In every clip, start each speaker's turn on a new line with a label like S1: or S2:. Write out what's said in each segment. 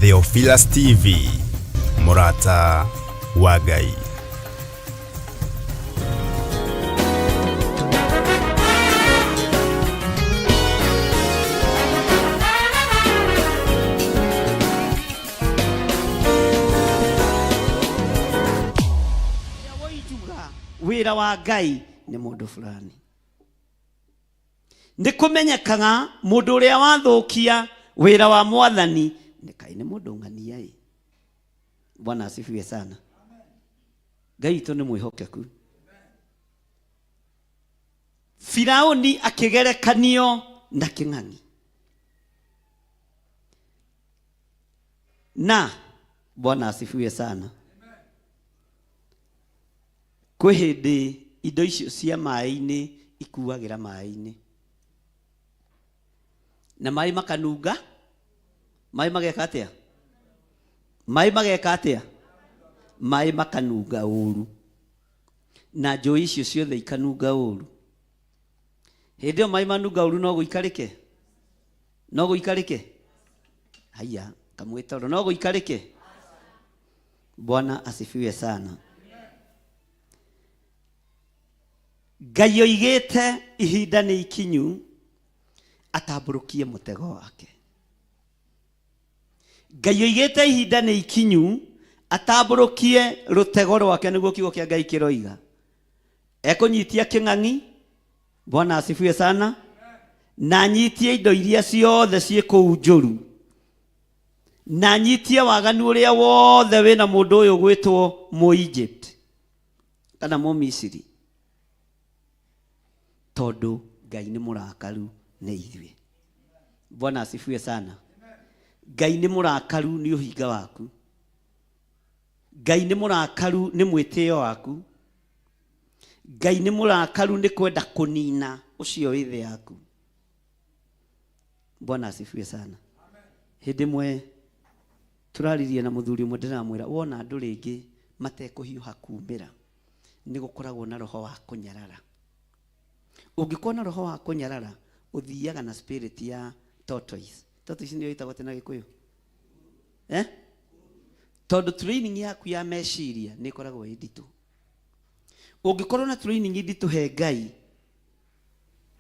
S1: Theophilus TV, Murata wa Ngai.
S2: Wira wa Ngai ni mundu fulani. Ndikumenyekaga mundu uria wathukia wira wa Mwathani ni kai ni mundu ng'ania i. Bwana asifiwe sana. Ngai to ni mwihokeku. Firauni akigerekanio na king'ang'i. Na Bwana asifiwe sana. Kwe hindi indo icio cia maĩ-inĩ ikuagira maĩ-inĩ. Na maĩ makanunga, maĩ mageka atia? Maĩ mageka atia? Maĩ makanunga ũru. Na njũĩ icio ciothe ikanunga ũru. Hĩndĩ ĩyo maĩ manunga ũru no gũikarĩke? No gũikarĩke? Haya, kamwĩtoro no gũikarĩke? Bwana asifiwe sana. Ngai oigĩte ihinda nĩ ikinyu atamburukie mutego wake. Ngai oigĩte ihinda nĩ ikinyu atamburukie rutego rwake, nĩguo kiugo kĩa Ngai kĩroiga. Ekunyitia kĩng'ang'i. Bwana asifiwe sana. Na nyitie indo iria ciothe ciĩ kũu njũru. Na nyitie waganu ũrĩa wothe wĩna mũndũ ũyũ gwĩtwo Mũ-Egypt kana Mũmisiri. Todo Ngai ni murakaru nĩ ithuĩ. Bwana asifiwe sana. Ngai ni murakaru nĩ ũhinga waku. Ngai ni murakaru nĩ mwĩtĩo waku. Ngai ni murakaru nĩ kwenda kũnina ũcio wĩ thĩ yaku. Bwana asifiwe sana. Hĩndĩ ĩmwe turaririe na mũthuri ũmwe ndĩramwĩra wona andũ rĩngĩ matekũhiũha kumĩra nĩ gũkoragwo na roho wa kũnyarara. Ungikuwa na roho wa kunyarara uthiaga na spirit ya tortoise. Tortoise ndio itakuwa tena Gikuyu. Todo training yaku ya meciria ni koragwo inditu. Ungikorwo na training inditu he Ngai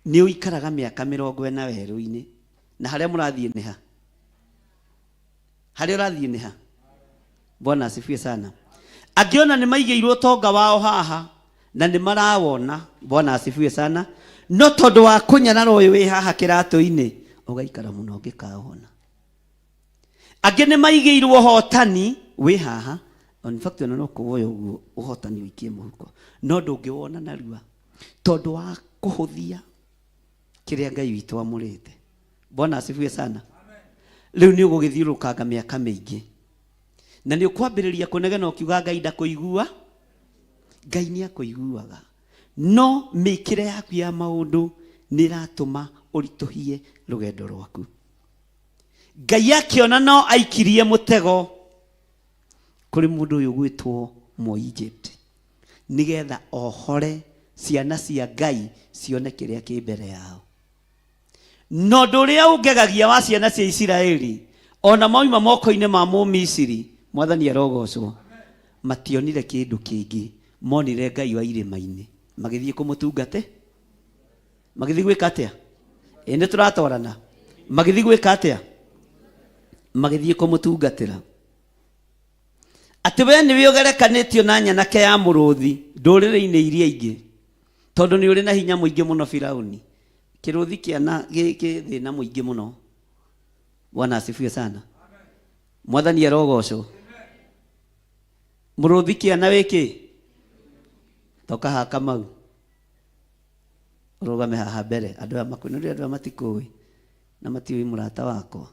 S2: ni uikaraga miaka 40 werũ-inĩ. Na harĩa mũrathiĩ nĩ ha? Harĩa ũrathiĩ nĩ ha? Bwana asifiwe sana. Angiona nĩ maigĩirwo tonga wao haha na nĩ marawona. Bwana asifiwe sana. No tondu wa kunyarara ũyũ wĩ haha kĩratũ-inĩ ũgaikara mũno ũngĩkahona. Angĩ nĩ maigĩirwo hotani wĩ haha. In fact no kuoya ũguo ũhotani ũikie mũhuko. No ndũngĩwona narua tondu wa kũhũthia kĩrĩa Ngai witũ amũrĩte. Bwana asifiwe sana. Rĩu nĩ ũgũgĩthiũrũkanga mĩaka mĩingĩ. Na nĩ ũkwambĩrĩria kũnegena ũkiuga Ngai ndakũigua. Ngai nĩ akũiguaga. No mĩkĩre yaku ya maũndũ nĩ ĩratũma ũritũhie rũgendo rwaku. Ngai akiona no aikirie mũtego kũrĩ mũndũ ũyũ gwĩtwo Mũ-Egypt nĩgetha ohore ciana cia Ngai cione kĩrĩa kĩ mbere yao. No ũndũ ũrĩa ũngegagia wa ciana cia Isiraeli ona mauma moko-inĩ ma Mũmisiri, Mwathani arogocwo, mationire kĩndũ kĩngĩ, monire Ngai wa irĩma-inĩ. Magĩthiĩ kũmũtungate. Magĩthiĩ gwĩka atĩa? Nĩ tũratwarana. Magĩthiĩ gwĩka atĩa? Magĩthiĩ kũmũtungatĩra. Atĩ we nĩwe ũgerekanĩtio na nyanake ya mũrũthi ndũrĩrĩ-inĩ iria ingĩ, tondũ nĩ ũrĩ na hinya mũingĩ mũno Firauni. Kĩrũthi kĩana gĩkĩ thĩna mũingĩ mũno. Bwana asifiwe sana. Mwathani arogocwo. Mũrũthi kĩana wĩkĩ? Toka haka mau. Rũgame haha mbere. Andũ aya makwĩnũrĩra, andũ aya matikũĩ na matiũĩ mũrata wakwa.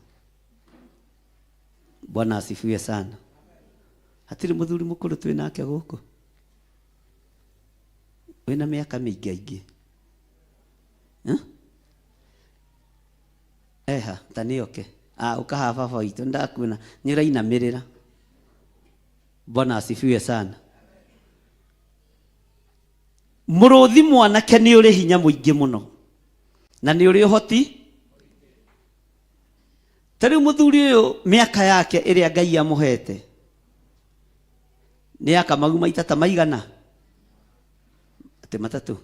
S2: Bwana asifiwe sana. Hatirĩ mũthuri mũkũrũ twĩ nake gũkũ. Wĩna mĩaka mĩingĩ aingĩ. Eha, ta nĩoke. Ũkaha baba witũ ndakuona nĩ ũrainamĩrĩra. Bwana asifiwe sana. Mũrũthi mwanake nĩ ũrĩ hinya mũingĩ mũno na nĩ ũrĩ ũhoti Tariu muthuri uyu miaka yake iria Ngai amuhete ni Kamau maita ta maigana ati matatu.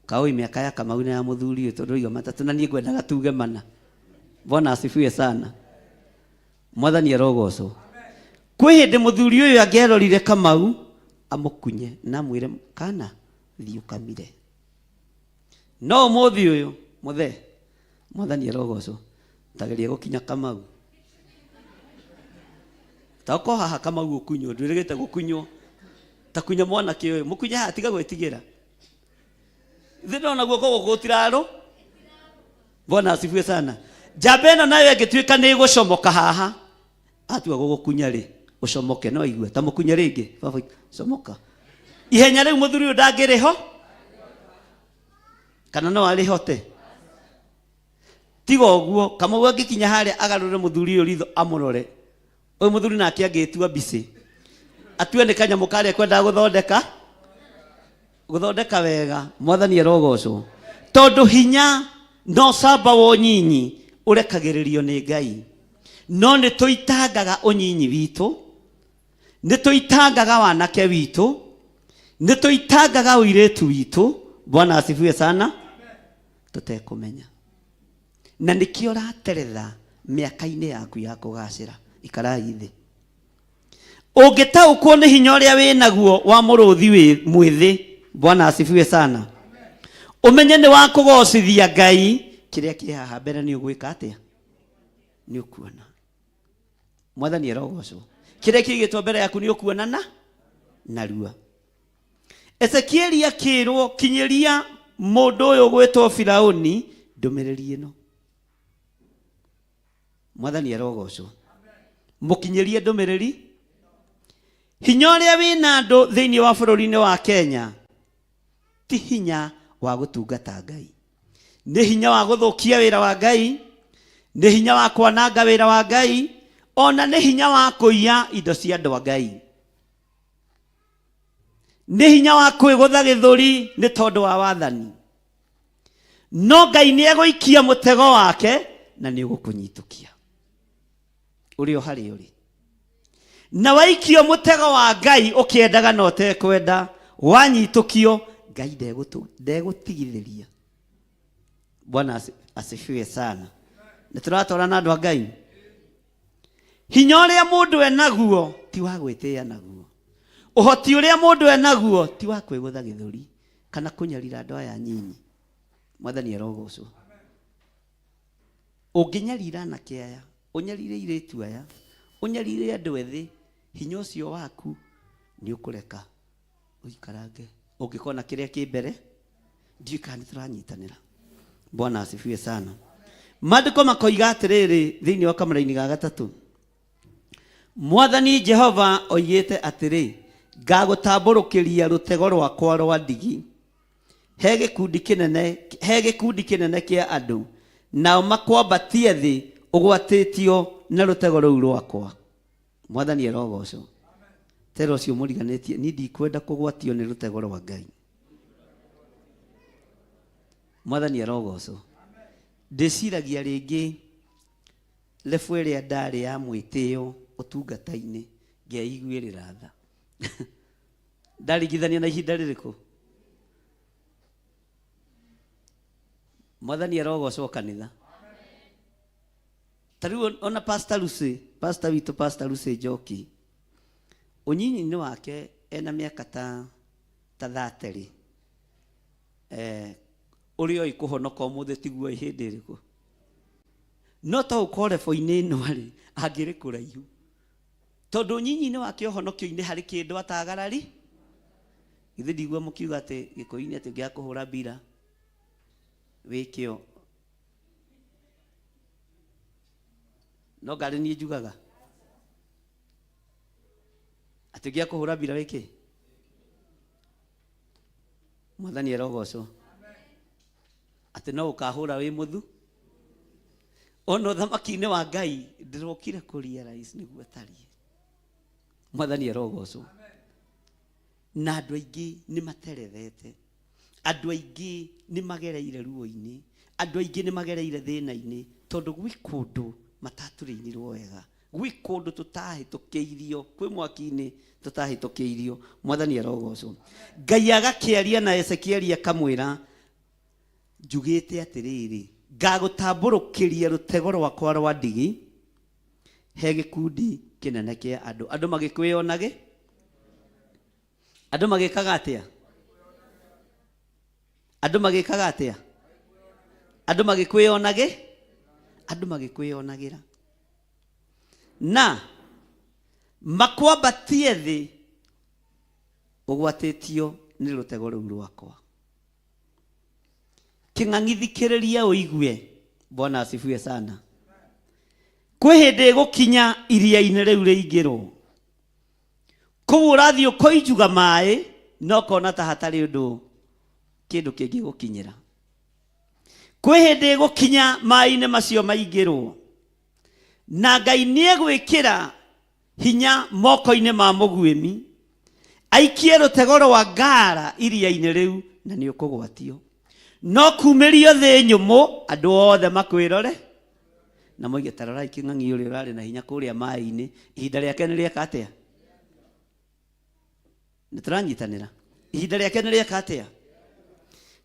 S2: Kaui miaka ya Kamau na ya muthuri uyu tondu igo matatu na nie ngwendaga tuge mana. Bwana asifiwe sana. Mwathani arogocwo. Kwi hindi muthuri uyu angerorire Kamau amukunye na mwire kana thiukamire. No muthi uyu muthe Mwathani arogocwo tageria gukinya Kamau. Tako haha Kamau ukunyo ndirigite gukunyo ta kunya mwana kiyo mukunya hatiga gwetigira. Ndona guoko gutiraro. Bwana asifiwe sana. Jabena nayo agituika ni gucomoka haha. Atua gugukunya ri ucomoke no igwe ta mukunya ringi baba comoka. Ihenya riu muthuri ndangiriho kana no ari hote. Tigo guo Kamau angikinya haria agarure muthuri uyu ritho amurore. Oy muthuri nake angitua bisi. Atue ni kanyamu karia kwenda guthondeka wega. Mwathani arogocwo. Tondu hinya no samba wo nyinyi urekagiririo ni Ngai. No ni tuitangaga unyinyi witu. Ni tuitangaga wanake witu. Ni tuitangaga uiretu witu. Bwana asifiwe sana. Tutekumenya. Na nikio rateretha miaka-ini yaku ya kugacira ikarai thi. Ungitaukwo ni hinya uria winaguo wa muruthi mwithi. Bwana asifiwe sana. Umenye ni wa kugocithia Ngai kiria ki haha mbere ni ugwika atia ni ukuona. Mwathani arogocwo. Kiria kigitwo mbere yaku ni ukuona na rua. Ezekieli akirwo kinyiria mundu uyu gwitwo Firauni ndumiriri ino. Mwathani arogocwo. Mukinyirie ndumiriri. Hinya uria wina andu thiini wa bururi-ini wa Kenya ti hinya wa gutungata Ngai. Ni hinya wa guthukia wira wa Ngai. Ni hinya wa kwananga wira wa Ngai. Ona ni hinya wa kuiya indo cia andu a Ngai. Ni hinya wa kwigutha githuri ni tondu wa wathani. No Ngai ni eguikia mutego wake na ni ugukunyitukia. Uri o hari uri. Na waikio mutego wa Ngai ukiendaga no tekwenda wanyitukio Ngai ndegutigithiria. Bwana asifiwe sana. Nituratora na andu a Ngai. Hinya uria mundu enaguo ti wa gwitia naguo. Uhoti uria mundu enaguo ti wa kwigutha githuri kana kunyarira andu aya nyinyi. Mwathani arogocwo. Unginyarira na kiaya, unyarire iretu aya, unyarire andu ethi, hinya ucio waku ni ukureka uikarange. Ungikona kiria ki mbere ndikani turanyitanira. Bwana asifiwe sana. Maandiko makoiga atiriri thiini wa kamera-ini ga gatatu. Mwathani Jehova oigite atiri ngagutamburukiria rutego rwakwa rwa ndigi. He gikundi kinene kia andu nao makwambatie thi ugwatitio na rutego ruu rwakwa. Mwathani arogocwo. Tero ucio muriganitie ni ndikwenda kugwatio ni rutego rwa Ngai. Mwathani arogocwo. Ndiciragia ringi lefu iria ndari ya mwitio utungata-ini ngeiguirira tha. Ndarigithania na ihinda ririku. Mwathani arogocwo kanitha. Tariu ona Pastor Lucy Njoki unyinyi-ini wake ena miaka ta 30 uri oi kuhonoka umuthi tiguo ihindi iriku. No ta ukore fo-ini ino ari angiri kuraihu. Tondu unyinyi-ini wake uhonokio-ini hari kindu atagarari. Ithe ndigua mukiuga ati giko-ini ati ngia kuhura bira wikio. No ngari ni njugaga ati ngia kuhura bira wiki. Mwathani arogocwo. Ati no ukahura wi muthu. Ono thamaki-ini wa Ngai ndirokire kuria rais niguo tarie. Mwathani arogocwo. Na andu aingi ni materethete. Andu aingi ni magereire ruo-ini. Andu aingi ni magereire thina-ini. tondu gwi kundu mataturinirwo wega, gwi kundu tutahitukiirio, kwi mwaki-ini tutahitukiirio. Mwathani arogocwo. Ngai agakiaria na Ezekieli akamwira, njugite atiriri, ngagutamburukiria rutego rwakwa rwa ndigi he gikundi kinene kia andu. Andu magikwionage, andu magikaga atia, andu magikaga atia, andu magikwionage, andu magikwionagira na makwambatie thi ugwatitio ni rutego riu rwakwa. King'ang'ithikiriria uigue. Bwana asifiwe sana. Kwi hindi gukinya iria-ini riu riingirwo, kuo urathii ukoijuga mai no kona ta hatari undu kindu kingi gukinyira. Kwi hindi gukinya mai-ini macio maingirwo, na Ngai niegwikira hinya moko-ini ma mugwimi aikie rutego rwa ngara iria-ini riu na ni ukugwatio. No kumirio thi nyumu andu othe makwirore na moige tarorai king'ang'i uri urari na hinya kuria mai-ini, ihinda riake ni rieka atia? Nituranyitanira. Ihinda riake ni rieka atia?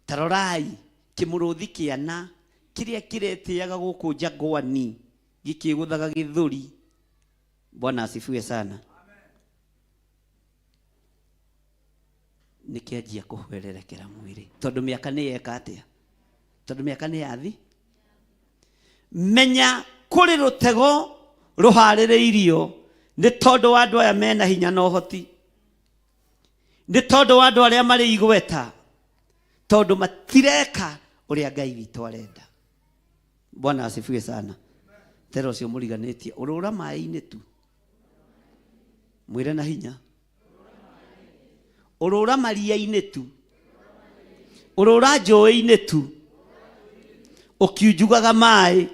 S2: Tarorai kimuruthi kiana kiria kiretiaga guku jangwani gikiguthaga githuri. Bwana asifiwe sana. Nikianjia kuhwererekera mwiri tondu miaka ni yeka atia? Tondu miaka ni yathi. Menya kuri rutego ruhaririirio ni tondu wa andu aya mena hinya na uhoti, ni tondu wa andu aria mari igweta, tondu matireka uria Ngai witu arenda. Bwana asifiwe sana. Tero ucio muriganitie urura mai-ini tu, mwire na hinya, urura maria-ini tu, urura njui-ini tu, ukiujugaga mai,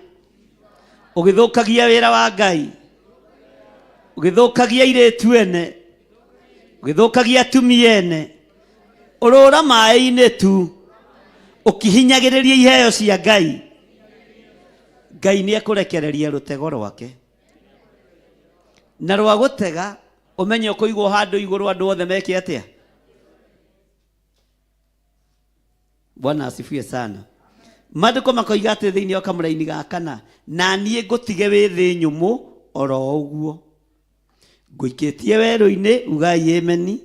S2: ugithukagia wira wa Ngai, ugithukagia iritu ene, ugithukagia atumia ene, urura mai-ini tu, ukihinyagiriria iheo cia Ngai. Ngai ni ekurekereria rutego rwake na rwa gutega. Umenye kuigwo handu iguru andu othe meke atia? Bwana asifiwe sana. Maandiko makoiga ati thiini wa kamuraini gakana, na nie ngutige wi thi nyumu oro uguo, nguikitie weru-ini, ugai ameni,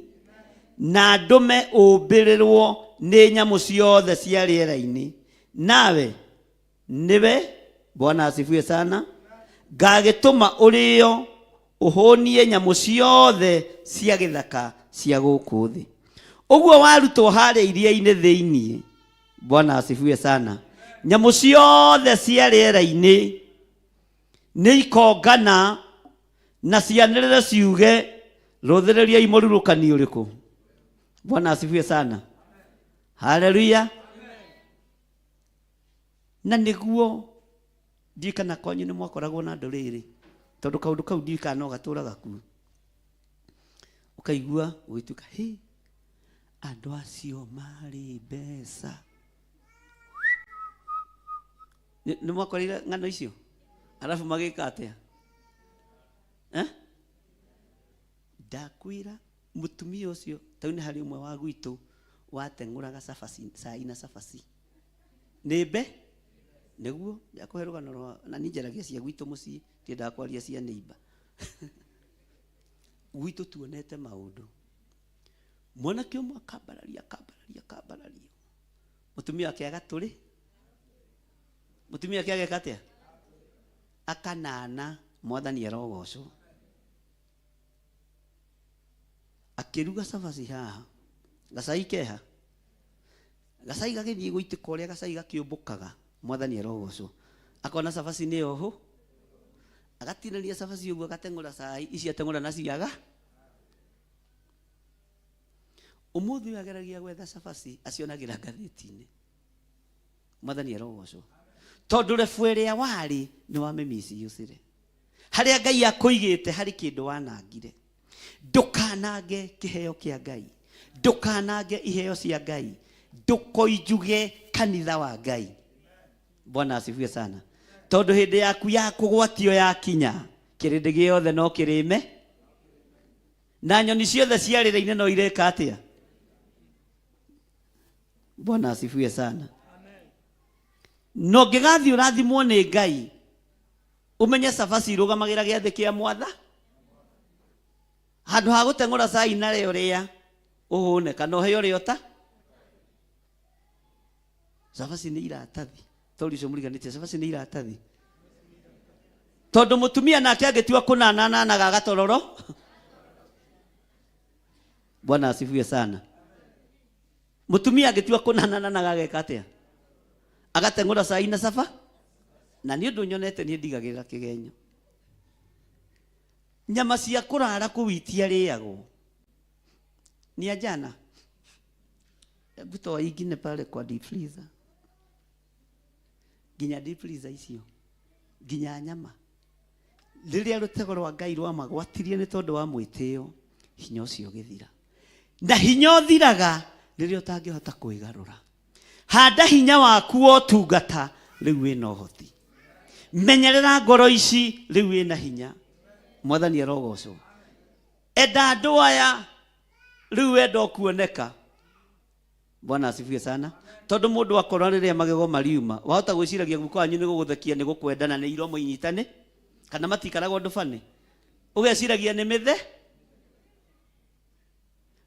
S2: na ndume umbirirwo ni nyamu ciothe cia riera-ini, nawe niwe. Bwana asifiwe sana. Ngagituma urio uhonie nyamu ciothe cia githaka cia guku thi. Uguo warutwo haria iria-ini thiini. Bwana asifiwe sana. Nyamu ciothe cia riera-ini ni ikongana na cianirire ciuge, ruthiririai mururukani uriku. Bwana asifiwe sana. Haleluya. Na niguo ndikana kwanyu ni mwakoragwo na nduriri, tondu kaundu kau ndikana no gaturaga ku, ukaigua ugituka hi andu acio mari mbeca. Ni mwakorire ng'ano icio alafu magika atia? Ndakwira mutumia ucio tauni hari umwe wa gwitu wateng'uraga cabaci caina cabaci nimbe niguo ndakuhe rugano na ninjaragia cia gwitu mucii tiendaga kwaria cia neighbor. Gwitu tuonete maundu, mwanake umwe akambararia mutumia wake agaturi, mutumia wake ageka atia? Akanana. Mwathani arogocwo. Akiruga cabaci haha, gacai keha, gacai gagithii guitika uria gacai gakiumbukaga. Mwathani arogocwo. Akona cabaci ni oho, agatinania cabaci uguo, agateng'ura cai ici ateng'ura na ciaga. Umuthi ageragia gwetha cabaci acionagira ngathiti-ini. Mwathani arogocwo. Tondu refu iria wari ni wa mimisi ucire haria Ngai akuigite hari kindu wanangire. Ndukanange kiheo kia Ngai, ndukanange iheo cia Ngai, ndukoijuge kanitha wa Ngai. Bwana asifiwe sana. tondu hindi yaku ya kugwatio yakinya kirindi giothe no kirime na nyoni ciothe ciarĩra-inĩ no ireka atia. Bwana asifiwe sana. No ngĩgathi ũrathimwo nĩ Ngai umenye cabaci irũgamagĩra gĩathĩ kĩa Mwatha handũ ha gũteng'ũra cai na rĩo rĩa ũhũne kana ũheo rĩo ta cabaci nĩ iratathi. Tori cio mũriganĩtie cabaci nĩ iratathi tondũ mũtumia nake angĩtua kũnananaga gatororo. Bwana asifiwe sana. Mũtumia angĩtua kũnananaga ageka atĩa? Agateng'ũra cai na caba. Na nĩ ũndũ nyonete niĩ ndigagĩrĩra kĩgenyo. Nyama cia kũrara kũu itiarĩagwo. Ni ajana. Hebu toa ingine pale kwa deep freezer. Ginya deep freezer icio. Ginya nyama. Rĩrĩa rũtego rwa Ngai rwamagwatirie nĩ tondũ wa mwĩtĩo, hinya ũcio ũgĩthira. Na hinya ũthiraga rĩrĩa ũtangĩhota kwĩgarũra. Handa hinya waku wa ũtungata rĩu wĩna ũhoti. Menyerera ngoro ici rĩu wĩna hinya. Mwathani arogocwo. Enda andũ aya rĩu wenda kuoneka. Bwana asifiwe sana. Tondu mundu akora rĩrĩa magego mariuma wahota gwĩciragia guko wanyu nĩ gũgũthekia nĩ gũkwendana nĩ iromo inyitane kana matikarago ndũbane ũgeciragia nĩ mithe.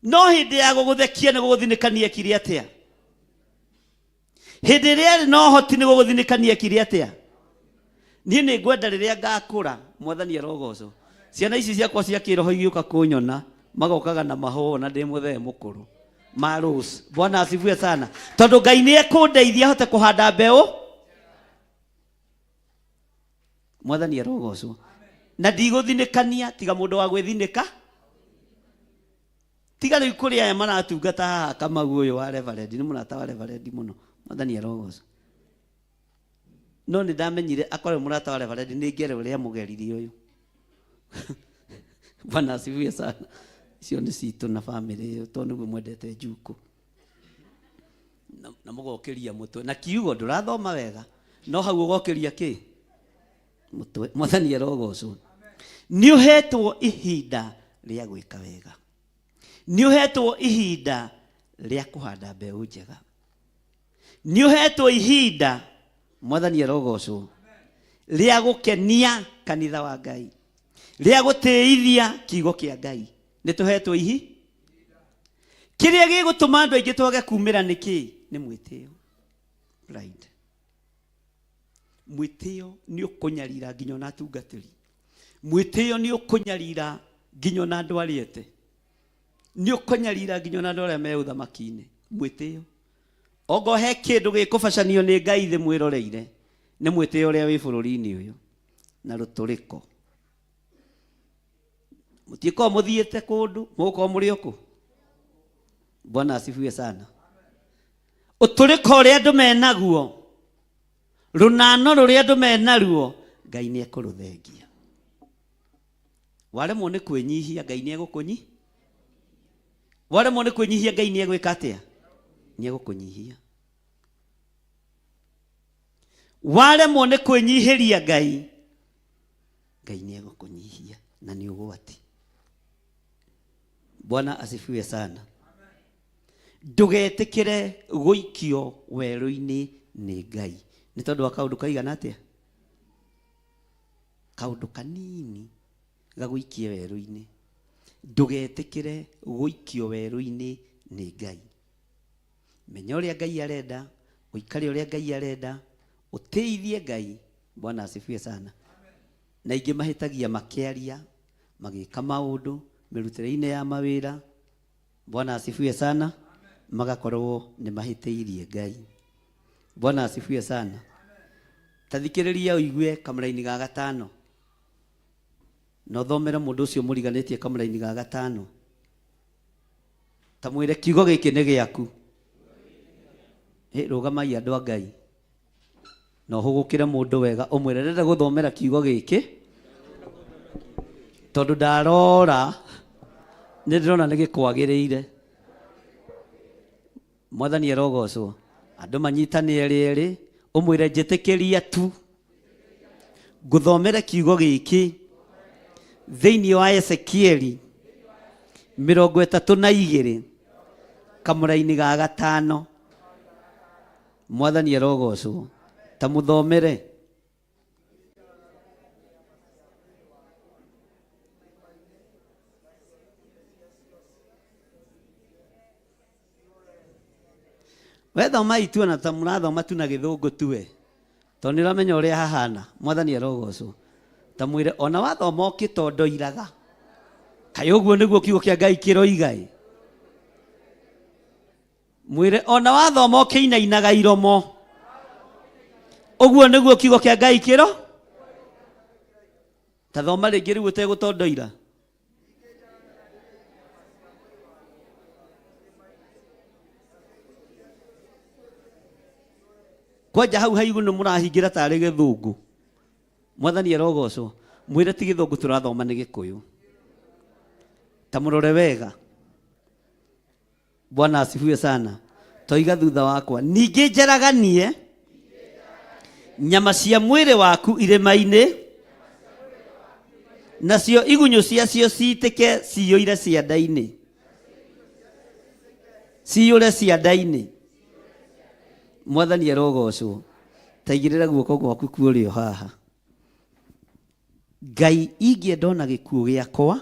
S2: No hĩndĩ ya gũgũthekia nĩ gũgũthinĩkania kiri atĩa? Hĩndĩ ĩrĩa no hoti nĩ gũgũthinĩkania kiri atĩa? Niĩ nĩ ngwenda rĩrĩa ngakũra, Mwathani arogocwo, ciana ici ciakwa cia kĩroho igĩũka kũnyona magokaga na mahũa na ndĩ mũthee mũkũrũ Marus. Bwana asifiwe sana. Tondu Ngai nĩ ekũndeithia hote kũhanda mbeũ. Mwathani arogocwo. Na ndigũthinĩkania tiga mũndũ wa gwĩthinĩka. Tiga rĩu kũrĩ aya maratungata haha Kamau ũyũ wa Reverend nĩ mũrata wa Reverend mũno. Mwathani arogocwo. No nĩ ndamenyire akorwo mũrata wa Reverend nĩ ngere ũrĩa mũgeririe ũyũ. Bwana asifiwe sana. Icio nĩ citũ na family ĩyo tondũ nĩguo mwendete njuku. Na mũgokĩria mũtwe. Na kiugo ndũrathoma wega. No hau ũgokĩria kĩ? Mũtwe. Mwathani arogocwo. Nĩ ũhetwo ihinda rĩa gwĩka wega. Nĩ ũhetwo ihinda rĩa kũhanda mbeũ njega. Nĩ ũhetwo ihinda, Mwathani arogocwo, rĩa gũkenia kanitha wa Ngai. Rĩa gũtĩithia kiugo kĩa Ngai. Nĩ tũhetwo kĩrĩa gĩgũtũma andũ aingĩ twage kumĩra nĩ kĩ? Nĩ mwĩtĩo. Right. Mwĩtĩo nĩ ũkũnyarira nginya na atungatĩri. Mwĩtĩo nĩ ũkũnyarira nginya na andũ arĩete. Nĩ ũkũnyarira nginya na andũ arĩa me ũthamaki-inĩ. Mwĩtĩo. Ongo he kĩndũ gĩkũbacanio nĩ Ngai thĩ mwĩroreire. Nĩ mwĩtĩo ũrĩa wĩ bũrũri-inĩ ũyũ. Na rũtũrĩko. Mũtiĩko mũthiĩte kũndũ, mũgũkorwo mũrĩ okũ. Bwana asifiwe sana. Ũtũrĩko ũrĩa andũ menaguo, rũnano rũrĩa andũ menaruo, Ngai nĩ ekũrũthengia. Waremwo nĩ kwĩnyihia, Ngai nĩ egũkũnyihia. Waremwo nĩ kwĩnyihia, Ngai nĩ egwĩka atĩa? Nĩ egũkũnyihia. Waremwo nĩ kwĩnyihĩria Ngai, Ngai nĩ egũkũnyihia na nĩ ũgwati. Bwana asifiwe sana. Ndũgetĩkĩre gũikio werũ-inĩ nĩ Ngai. Nĩ tondũ wa kaũndũ kaigana atĩa? Kaũndũ kanini gagũikie werũ-inĩ. Ndũgetĩkĩre gũikio werũ-inĩ nĩ Ngai. Menya ũrĩa Ngai arenda, ũikare ũrĩa Ngai arenda, ũteithie Ngai. Bwana asifiwe sana. Na ingĩ mahĩtagia makĩaria, magĩka maũndũ mĩrutĩre-inĩ ya mawĩra. Bwana asifiwe sana. Magakorwo nĩ mahĩtĩirie Ngai. Bwana asifiwe sana. Tathikĩrĩria ũigue kamũra-inĩ ga gatano. Na ũthomere mũndũ ũcio mũriganĩtie kamũra-inĩ ga gatano. Ta mwĩre kiugo gĩkĩ nĩ gĩaku. Rũgamai andũ a Ngai. Na ũhũgũkĩre mũndũ wega ũmwĩre ndĩrenda gũthomera kiugo gĩkĩ. Tondũ ndarora nĩ ndĩrona nĩ gĩkwagĩrĩire. Mwathani arogocwo. Andũ manyitane erĩ, ũmwĩre njĩtĩkĩria tu nguthomere kiugo giki thiini wa Ezekieli 32 kamũra-inĩ ga 5. Mwathani arogocwo. Ta mũthomere. Wethoma ituona ta mũrathoma tu na gĩthũngũ tuwe. Tondũ nĩũramenya ũrĩa hahana. Mwathani arogocwo. Ta mwĩre ona wathoma ũkĩtondoiraga. Kaĩ ũguo nĩguo kiugo kĩa Ngai kĩroiga. Mwĩre ona wathoma ũkĩinainaga iromo. Ũguo nĩguo kiugo kĩa Ngai kĩro. Ta thoma rĩngĩ rĩu ũtegũtondoira. Kwanja hau haigu nĩ mũrahingĩra tarĩ gĩthũngũ. Mwathani arogocwo. Mwĩre ti gĩthũngũ tũrathoma nĩ Gĩkũyũ. Ta mũrore wega. Bwana asifiwe sana. Toiga thutha wakwa. Ningĩ njaraganie nyama cia mwĩrĩ waku irĩma-inĩ, nacio igunyũ ciacio ciitĩke ciyũire cianda-inĩ. Ciyũre cianda-inĩ. Mwathani arogocwo. Ta igĩrĩra guoko gwaku kũrĩ o haha. Ngai ingĩenda ona gĩkuũ gĩakwa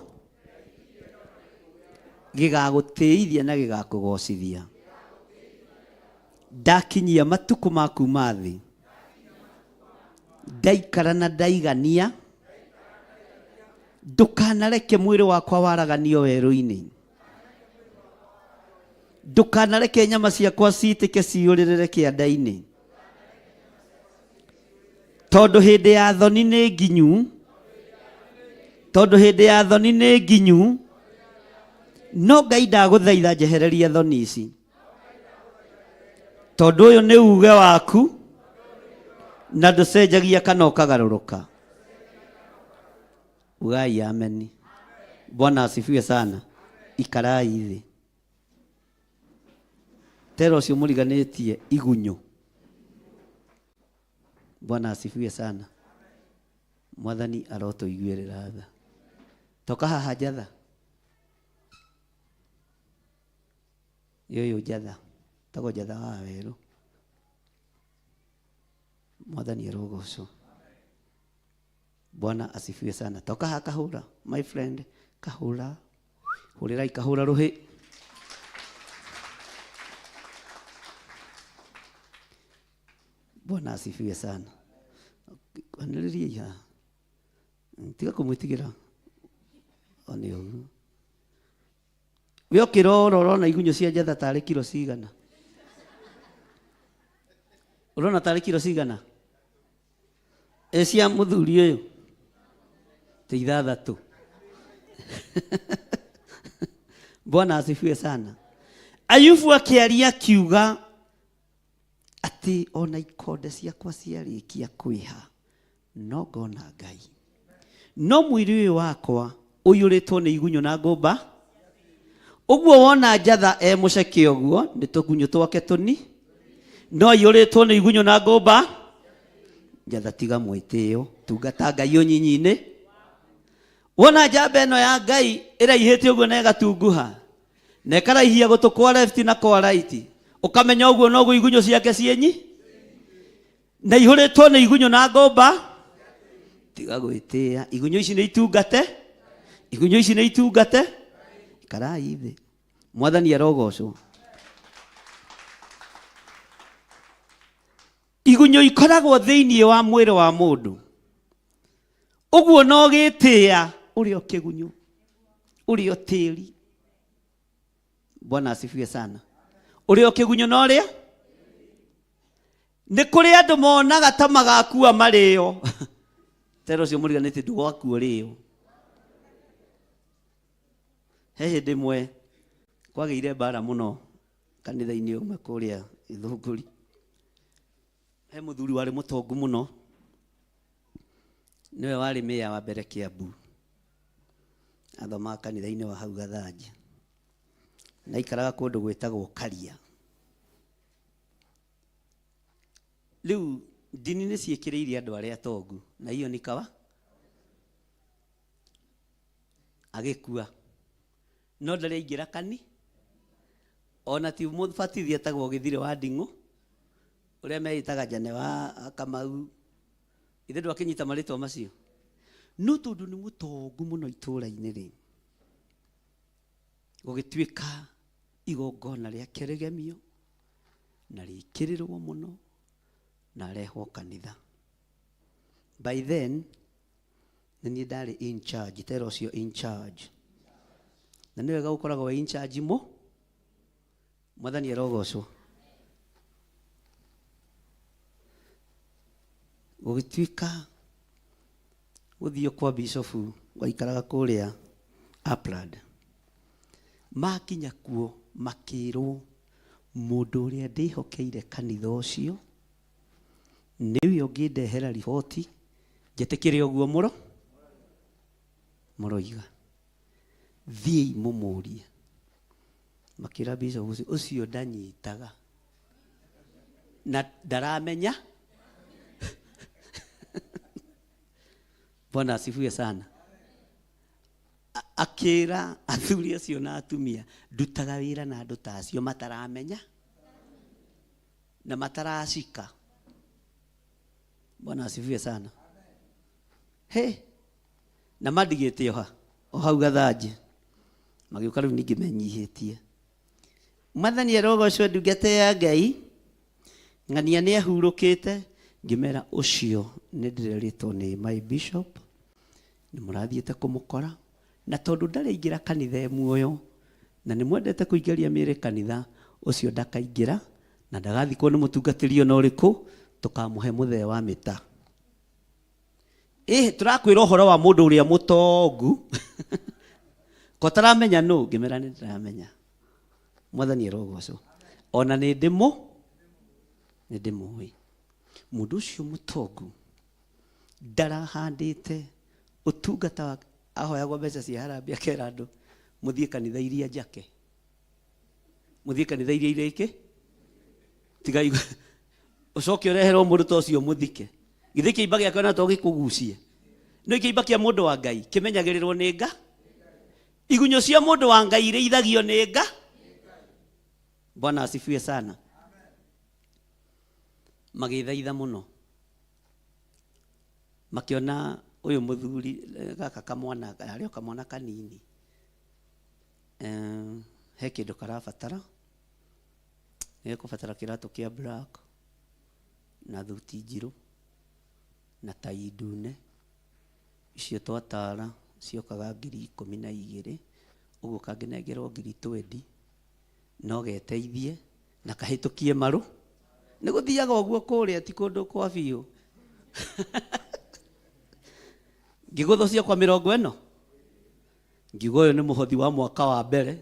S2: gĩgagũtĩithia na gĩgakũgocithia. Ndakinyia matuko maku ma thĩ. Ndaikara na ndaigania. Ndũkanareke mwĩrĩ wakwa waraganio werũ-inĩ. Ndũkanareke nyama ciakwa ciitĩke ciyũrĩrĩre kĩanda-inĩ. Tondũ hĩndĩ ya thoni nĩ nginyu. Tondũ hĩndĩ ya thoni nĩ nginyu. No Ngai ndagũthaitha njehereria thoni ici. Tondũ ũyũ nĩ uge waku na ndũcenjagia kana ũkagarũrũka. Ugai ameni. Bwana asifiwe sana. Ikarai thĩ. Tero ũcio mũriganĩtie igunyũ. Bwana asifiwe sana. Mwathani arotũiguĩrĩra tha. Toka haha njatha. Yoyo njatha. Tago njatha wa werũ. Mwathani arogocwo. Bwana asifiwe sana. Toka haha kahũra. My friend. Kahũra. Hũrĩrai kahũra rũhĩ. Bwana asifiwe sana. Kwanĩrĩria haha. Tiga kũmwĩtigĩra. Oni ũguo. We ũkĩrora ũrona igunyũ cia njatha tarĩ kilo cigana. Ũrona tarĩ kilo cigana. Cia mũthuri ũyũ. Ti 6. Bwana asifiwe sana. Ayubu akĩaria kiuga atĩ ona ikonde ciakwa ciarĩkia kwĩha no ngona Ngai. No mwĩrĩ ũyũ wakwa ũiyũrĩtwo nĩ igunyũ na ngũmba. Ũguo wona njatha mũceke ũguo nĩ tũgunyũ twake tũni. No aiyũrĩtwo nĩ igunyũ na ngũmba. Njatha tiga mwĩtĩo. Tungata Ngai ũnyinyi-inĩ. Wona njamba ĩno ya Ngai ĩraihĩte ũguo na ĩgatunguha. Na ĩkaraihia gũtũ kwa left na kwa right. Ũkamenya ũguo noguo igunyũ ciake cienyi. Na ihũrĩtwo nĩ igunyũ na ngũmba. Tiga gwĩtĩĩa. Igunyũ ici nĩ itungate. Igunyũ ici nĩ itungate. Ikarai thĩ. Mwathani arogocwo. Igunyũ ikoragwo thĩinĩ wa mwĩrĩ wa mũndũ. Ũguo no gĩtĩĩa ũrĩa kĩgunyũ. Ũrĩa tĩri. Bwana asifiwe sana. Ũrĩa kĩgunyũ no rĩa. Nĩ kũrĩ andũ monaga ta magakua marĩo. Tero cio mũriganĩtie ndũgakua rĩo. He hĩndĩ ĩmwe kwagĩire mbara mũno kanitha-inĩ ũmwe kũrĩa Ithũngũri. He mũthuri warĩ mũtongu mũno. Niwe warĩ meya wa mbere Kiambu. Athomaga kanitha-inĩ wa hau Gathanja. Na ikaraga kũndũ gwĩtagwo Karia. Rĩu ndini nĩ ciĩkĩrĩire andũ arĩa atongu, na hiyo ni kawa agĩkua no ndarĩ aingĩra kani, ona ti mũbatithia etagwo Gĩthire wa Nding'ũ ũrĩa meĩtaga Jane wa Kamau, ithe ndwakĩnyita marĩtwa macio. No tondũ nĩ mũtongu mũno itũũra-inĩ rĩ, gũgĩtuĩka igongona rĩa kĩrĩgemio na rĩkĩrĩrwo mũno na arehwo kanitha. By then nĩ niĩ ndarĩ in charge, tera ũcio in charge, na nĩ wega gũkoragwo in charge Mwathani arogocwo. Gũgĩtuĩka gũthiĩ kwa bishofu waikaraga kũrĩa Upland, makinya kuo makĩrwo mũndũ ũrĩa ndĩhokeire kanitha ũcio nĩwe ũngĩndehera riboti njĩtĩkĩre ũguo mũroiga, thiĩ mũmũrie. Makĩra bishop ũcio ndanyitaga na ndaramenya. Bwana asifiwe sana. Akĩra athuri acio na atumia, ndutaga wĩra na andũ ta acio mataramenya na mataracika. Bwana asifiwe sana. He, na madigĩte o hau gathanjĩ magĩũka rĩu ningĩ menyihĩtie. Mwathani arogocwo ndungata ya Ngai, ng'ania nĩ ahurũkĩte, ngĩmera ũcio nĩ ndĩrerĩtwo nĩ my bishop, nĩ mũrathiĩte kũmũkora, na tondũ ndarĩ aingĩra kanitha muoyo na nĩ mwendete kũingĩria mĩĩrĩ kanitha, ũcio ndakaingĩra na ndagathikwo nĩ mũtungatĩri ona ũrĩkũ, tũkamũhe mũthee wa mĩta. Tũrakwĩra ũhoro wa mũndũ ũrĩa mũtongu ko taramenya no, ngĩmera nĩ ndĩramenya. Mwathani arogocwo. Ona nĩ ndĩmũĩ mũndũ ũcio mũtongu ndarahandĩte ũtungata wa ahoyagwo mbeca cia harambĩ akera andũ mũthiĩ kanitha iria njake, mũthiĩ kanitha iria irĩkĩ tiga ũcoke ũreherwo mũndũ ta ũcio mũthike. Githĩ kĩimba gĩake ona to gĩkũgucie, no kĩimba kĩa mũndũ wa Ngai kĩmenyagĩrĩrwo nĩ Nga. Igunyũ cia mũndũ wa Ngai irĩithagio nĩ Nga. Bwana asifiwe sana. Magĩthaitha mũno makĩona ũyũ mũthuri gaka kamwana arĩ o kamwana kanini, he kĩndũ karabatara, gĩkũbatara kĩratũ kĩa black na thuti njirũ na tai ndune, icio twatara ciokaga 12,000, ũguo kangĩnengerwo 20,000 no geteithie na kahĩtũkie marũ. Nĩ gũthiaga ũguo kũrĩa ti kũndũ kwa biũ. Ngĩgũthũ cia kwa 40 ngiuga ũyũ nĩ mũhothi wa mwaka wa mbere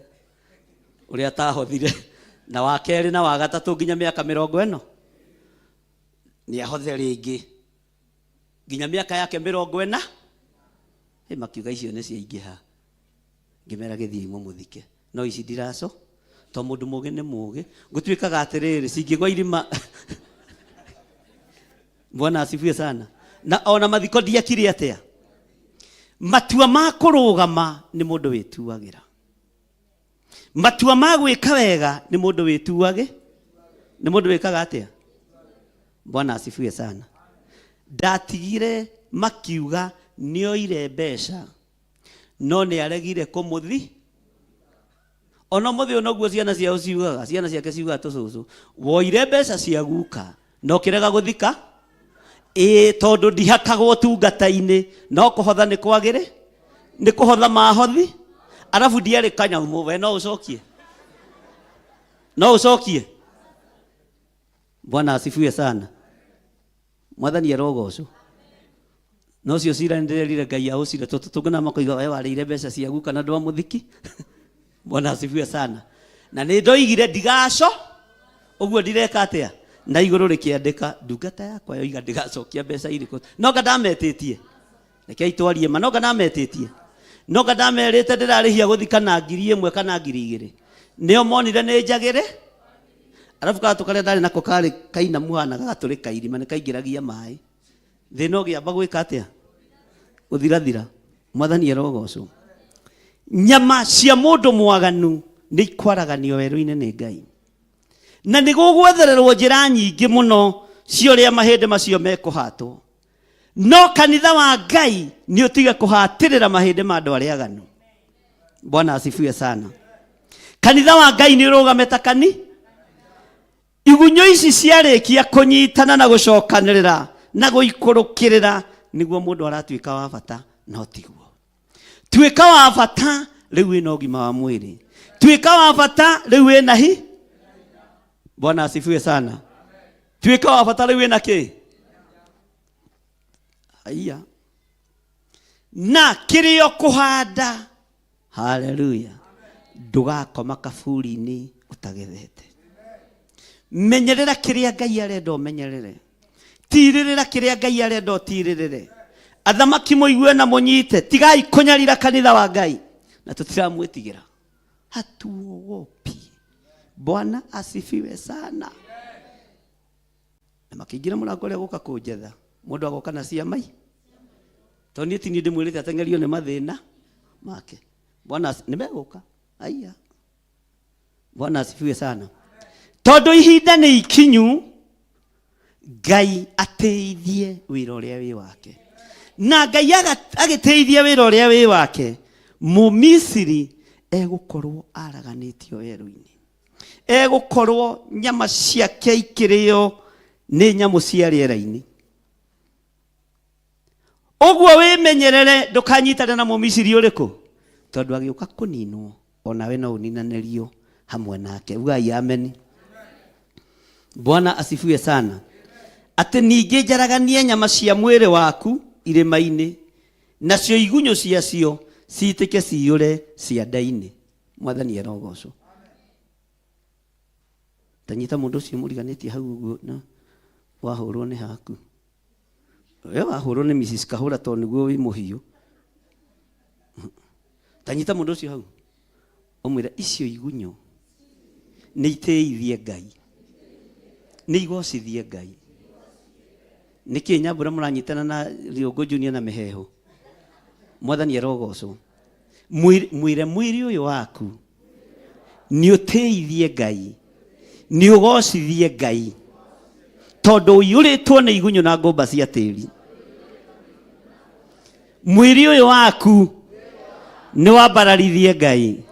S2: ũrĩa atahothire, na wa kerĩ na wa gatatũ nginya mĩaka 40 nĩ ahothe rĩngĩ nginya mĩaka yake 40. Makiuga icio nĩ ciaingĩha, ngĩmera gĩthiĩ mũthike. No ici ndiraco to mũndũ mũgĩ nĩ mũgĩ, gũtuĩkaga atĩrĩrĩ cingĩgwa irima. Bwana asifiwe sana. Na ona mathiko ndiakire atĩa, matua ma kũrũgama nĩ mũndũ wĩtuagĩra, matua ma gwĩka wega nĩ mũndũ nĩ mũndũ wĩkaga atĩa. Bwana asifiwe sana. Ndatigire makiuga nĩoire mbeca no nĩ aregire kũmũthi. Ona mũthĩ ũnoguo ciana ciao ciugaga, ciana ciake ciugaga tũcũcũ, woire mbeca cia guka no kĩrega gũthika. Tondũ ndihakagwo tungata-inĩ, no kũhotha nĩ kwagĩrĩ, nĩ kũhotha mahothi, arabu ndiarĩ kanyamũ. We no ũcokie. Bwana asifiwe sana. Mwathani arogocwo. No cio cira ndirerire Ngai aũcire tũtũngana makoiga we warĩire mbeca cia guka na ndwamũthiki. Bwana asifiwe sana. Na nĩ ndoigire ndigaco, ũguo ndireka atĩa, na igũrũ rĩkĩandĩka ndungata yakwa yoiga ndigacokia mbeca irĩkũ. Noga ndametĩtie, rekei twarie ma, noga ndametĩtie, noga ndamerĩte ndĩrarĩhia gũthika na 1,000 kana 2,000. Nĩo monire nĩ njagĩrĩ, Arafu gato karia ndari nako kari kaina muhana gagatulika irima ni kaingiragia mai thino giamba gwika atia uthirathira. Mwathani arogocwo. Nyama cia mundu mwaganu ni ikwaraganio weru-ini ni Ngai, na ni gugwethererwo njira nyingi muno cio ria mahinde macio mekuhatwo, no kanitha wa Ngai ni utige kuhatirira mahinde ma andu aria aganu. Bwana asifiwe sana. Kanitha wa Ngai ni urugameta kani igunyo ici ciarikia kunyitana na gucokanirira na guikurukirira niguo mundu aratuika wa bata, no tiguo. Tuika wa bata riu ina ugima wa mwiri, tuika wa bata riu ina hi. Bwana asifiwe sana. Tuika wa bata riu ina ki haya na kirio kuhanda. Haleluya. Ndugakoma kaburi-ini utagethete. Menyerera kiria Ngai arenda umenyerere, tiririra kiria Ngai arenda utiririre. Athamaki muigue na munyite, tigai kunyarira kanitha wa Ngai na tutiramwitigira, hatuogopi. Bwana asifiwe sana. Na makiingira murango ria guka kunjetha, mundu agoka na cia mai toni ti ni ndimwirite atengerio ni mathina make. Bwana nimeguka aya. Bwana asifiwe sana. Tondu ihinda ni ikinyu, Ngai ateithie wira uria wi wake, na Ngai agiteithia wira uria wi wake, Mumisiri egukorwo araganitio weru-ini, egukorwo nyama ciake ikirio ni nyamu cia riera-ini. Uguo wimenyerere ndukanyitane na Mumisiri uriku, tondu agiuka kuninwo onawe no uninanirio hamwe nake. Ugai amen. Bwana asifiwe sana. Ati ningi njaraganie nyama cia mwiri waku irima-ini, nacio igunyo ciacio ciitike ciure cianda-ini. Mwathani arogocwo. Tanyita mundu ucio muriganitie hau uguo na wahurwo ni haku. We wahurwo ni Mrs. Kahura to niguo wi muhiu. Tanyita mundu ucio hau umwira icio igunyo ni iteithie Ngai, ni igocithie Ngai. Niki Nyambura muranyitana na Riongo Junior na meheho. Mwathani arogocwo. Mwire mwiri uyu waku ni uteithie Ngai, ni ugocithie Ngai, tondu uyuritwo ni igunyo na ngomba cia tiri. Mwiri uyu waku ni wambararithie Ngai,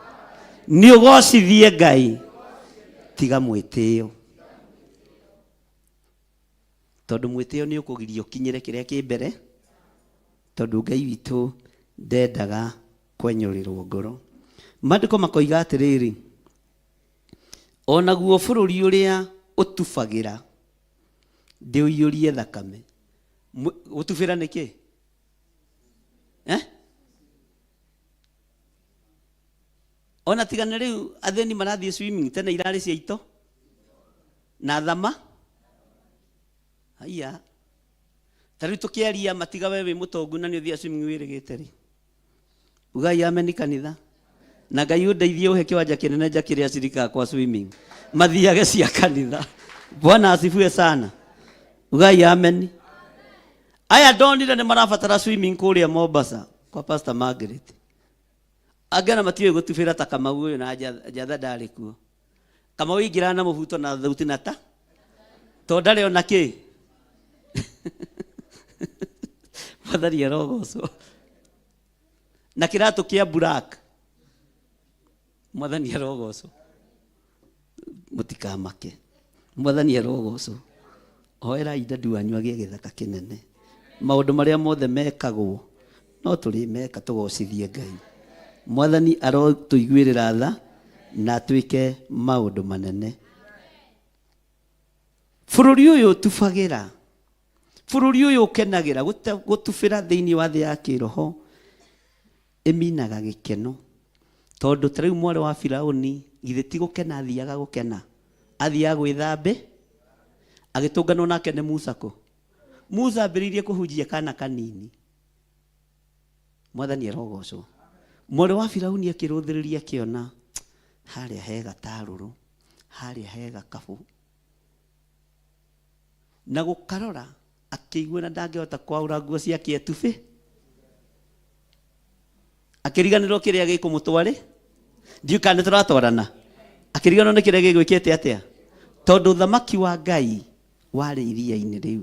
S2: ni ugocithie Ngai, tiga mwitio. Tondu mwitio ni ukugirio kinyire kiria ki mbere, tondu Ngai witu ndendaga kwenyurirwo ngoro. Mandiko makoiga atiriri, onaguo bururi uria utubagira ndiuiyurie thakame. Gutubira niki? Ona tigana riu atheni marathie swimming tena irari cia ito na thama. Haya. Tariu tukiaria matiga wewe mutongu na ni uthia swimming wirigite ri. Ugai amen kanitha. Na Ngai undeithie uhe kiwanja kinene njakiria cirika kwa swimming. Mathiage cia kanitha. Bwana asifiwe sana. Ugai amen. Aya ndonire ni marabatara swimming kuria Mombasa kwa Pastor Margaret. Agana matiwe gutubira ta Kamau uyu na Jatha ndari kuo. Kamau ingira na mubuto na thauti na ta. To ndari ona ki. Mwathani arogocwo. Na kiratu kia black. Mwathani arogocwo. Mutikamake. Mwathani arogocwo. Hoera ida duanyu agie githaka kinene. Maundu maria mothe mekagwo no turi meka tugocithie Ngai. Mwathani arotuiguirira tha na twike maundu manene. Bururi uyu tubagira, bururi uyu ukenagira gutubira thiini wa thi ya kiroho eminaga gikeno, tondu tariu mwari wa Firauni githe ti gukena athiaga gukena, athia gwithambe agitungano nake ni Musa ko. Musa ambiririe kuhunjia kana kanini. Mwathani arogocwo. Mwari wa Firauni akiruthiriria kiona haria hega taruru, haria hega kabu na gukarora akĩigua na ndangĩhota kwaura nguo ciake etubi akĩriganĩrwo kĩrĩa gĩkũmũtwarĩ ndiũka nĩ tũratwarana akĩriganĩrwo nĩ kĩrĩa gĩgwĩkĩte atĩa tondũ thamaki wa Ngai warĩ iria-inĩ rĩu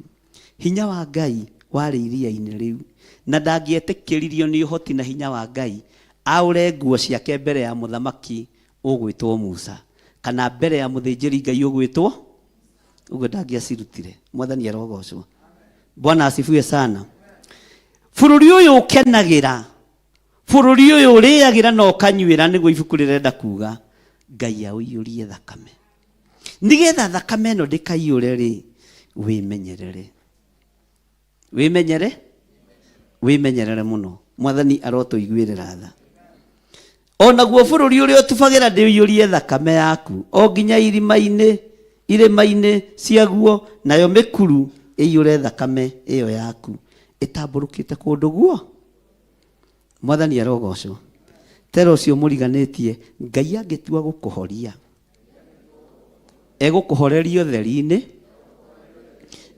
S2: hinya wa Ngai warĩ iria-inĩ rĩu na ndangĩetĩkĩririo nĩ ũhoti na hinya wa Ngai aure nguo ciake mbere ya mũthamaki ũgwĩtwo Musa kana mbere ya mũthĩnjĩri Ngai ũgwĩtwo ũguo ndangĩacirutire. Mwathani arogocwo. Bwana asifiwe sana. Bũrũri ũyũ ũkenagĩra bũrũri ũyũ ũrĩagĩra na ũkanyuĩra nĩguo ibuku rĩrenda kuga Ngai aũiyũrie thakame nĩgetha thakame ĩno ndĩkaiyũre rĩ wĩmenyerere mũno. Mwathani arotũiguĩrĩra tha. Onaguo bũrũri ũrĩa ũtubagĩra ndĩũiyũrie thakame yaku o nginya irĩma-inĩ ciaguo nayo mĩkuru ĩiyũre thakame ĩyo yaku ĩtambũrũkĩte kũndũ guo. Mwathani arogocwo. Tero ũcio mũriganĩtie Ngai angĩtua gũkũhoria egũkũhoreria ũtheri-inĩ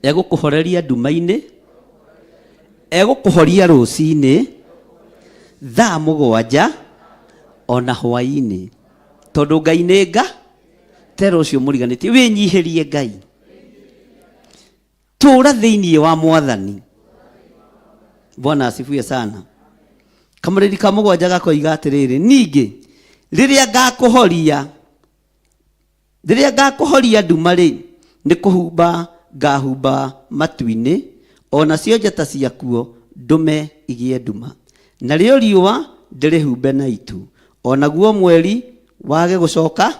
S2: egũkũhoreria nduma-inĩ egũkũhoria rũcinĩ thaa 7 ona hwaĩ-inĩ tondũ Ngai nĩ nga. Tero ũcio mũriganĩtie wĩnyihĩrie Ngai tũũra thĩinĩ wa Mwathani. Bwana asifiwe sana. Kamũrĩri ka 7 gakoiga atĩrĩrĩ ningĩ rĩrĩa ngakũhoria nduma-rĩ nĩ kũhumba ngahumba matu-inĩ ona cio njata ciakuo ndũme igĩe nduma narĩo riũa ndĩrĩhumbe na itu onaguo mweri wage gũcoka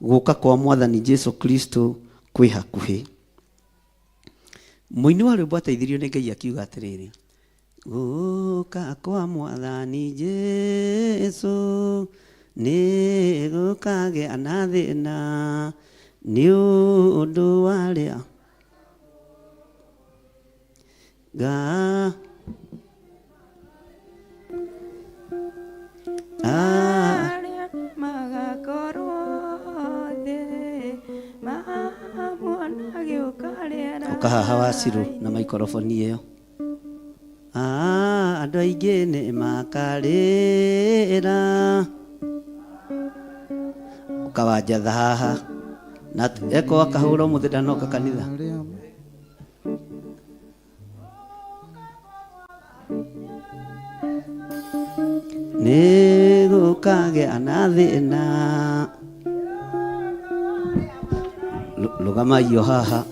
S2: gũka kwa Mwathani Jesu Kristo kwĩ hakuhĩ. Mũini wa rwĩmbo ateithirio nĩ Ngai akiuga atĩrĩrĩ gũka kwa Mwathani Jesu nĩ gũkagĩa na thĩna nĩ ũndũ warĩa ukahaha Wacirũ na maikoroboni ĩyo. Andũ aingĩ nĩ makarĩra ukawajatha haha na eko akahũra mũthĩ ndanoka kanitha. Nĩ gũkagĩa na thĩna rũgamai o haha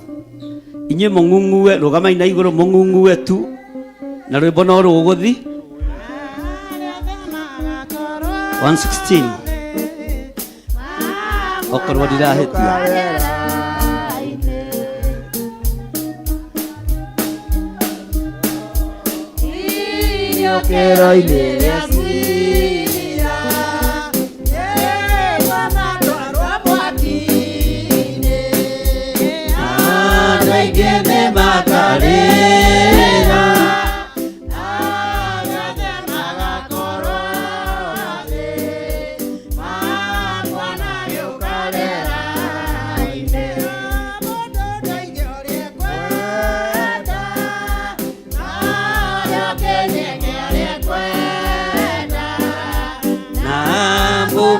S2: inyuĩ mũng'ung'ue rũgamai na igũrũ mũng'ung'ue tu na rwĩmbo no rũgũthi 116 okorwo ndirahĩtia.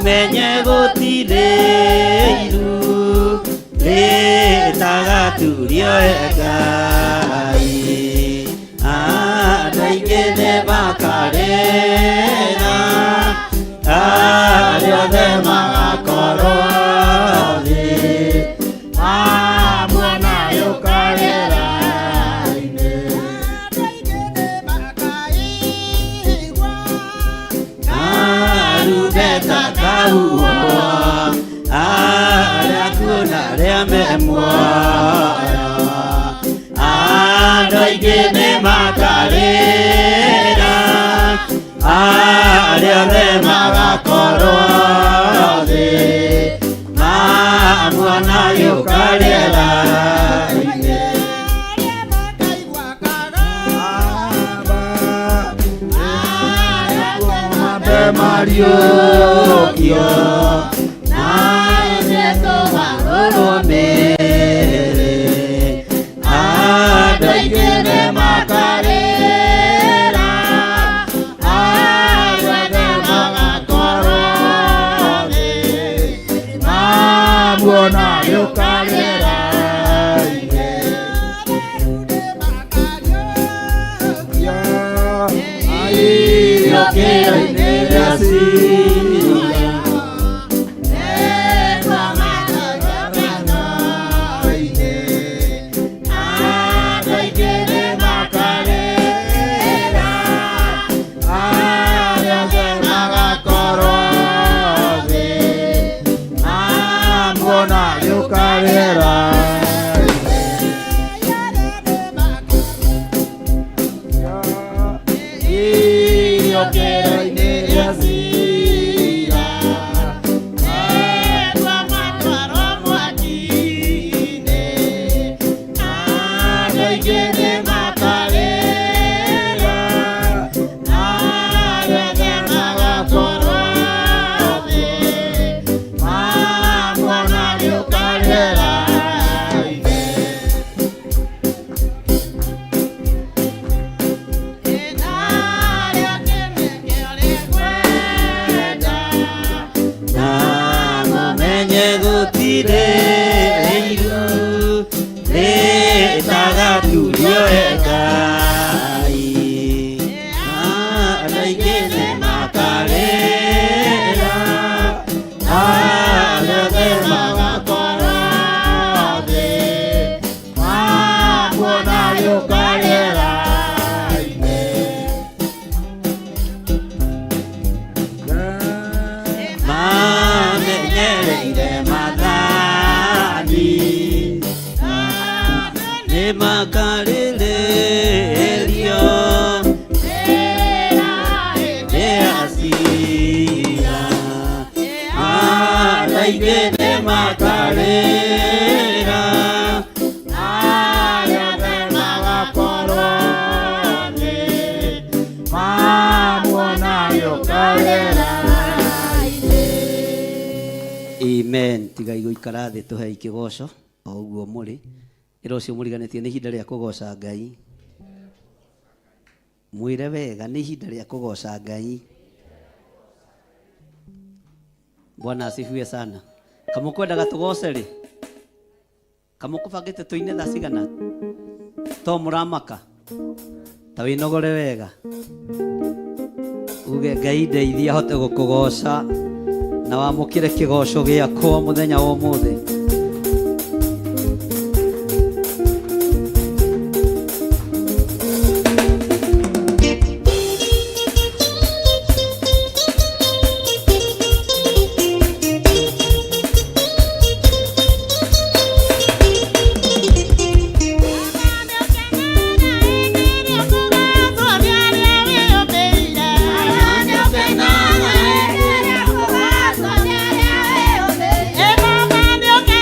S2: Menye gũtirĩ iru rĩtagaturio Ngai andũ aingĩ nĩ makarĩra arĩa othe magakorwo thĩ hamwe na yũkarĩra arĩa kuna arĩa me muoyo andũ aingĩ nĩ makarĩra arĩa othe magakorwo thĩ hamwe na yũkarĩra-inĩ mariũkio na Jesũ warũrũmĩrĩ Amen. Tiga igũikara thĩ tũhei kĩgoco o ũguo mũrĩ ĩra ũcio mũriganĩtie nĩ ihinda rĩa kũgoca Ngai. Mwĩre wega nĩ ihinda rĩa kũgoca Ngai. Bwana asifiwe sana. Kama ukwendaga tugoce rĩ, kama ukubangĩte tũine thaa cigana to mũramaka ta wĩnogore wega uge Ngai ndeithia hote gũkũgoca na wamũkĩre kĩgoco gĩakwa mũthenya wa ũmũthĩ.
S3: Okay.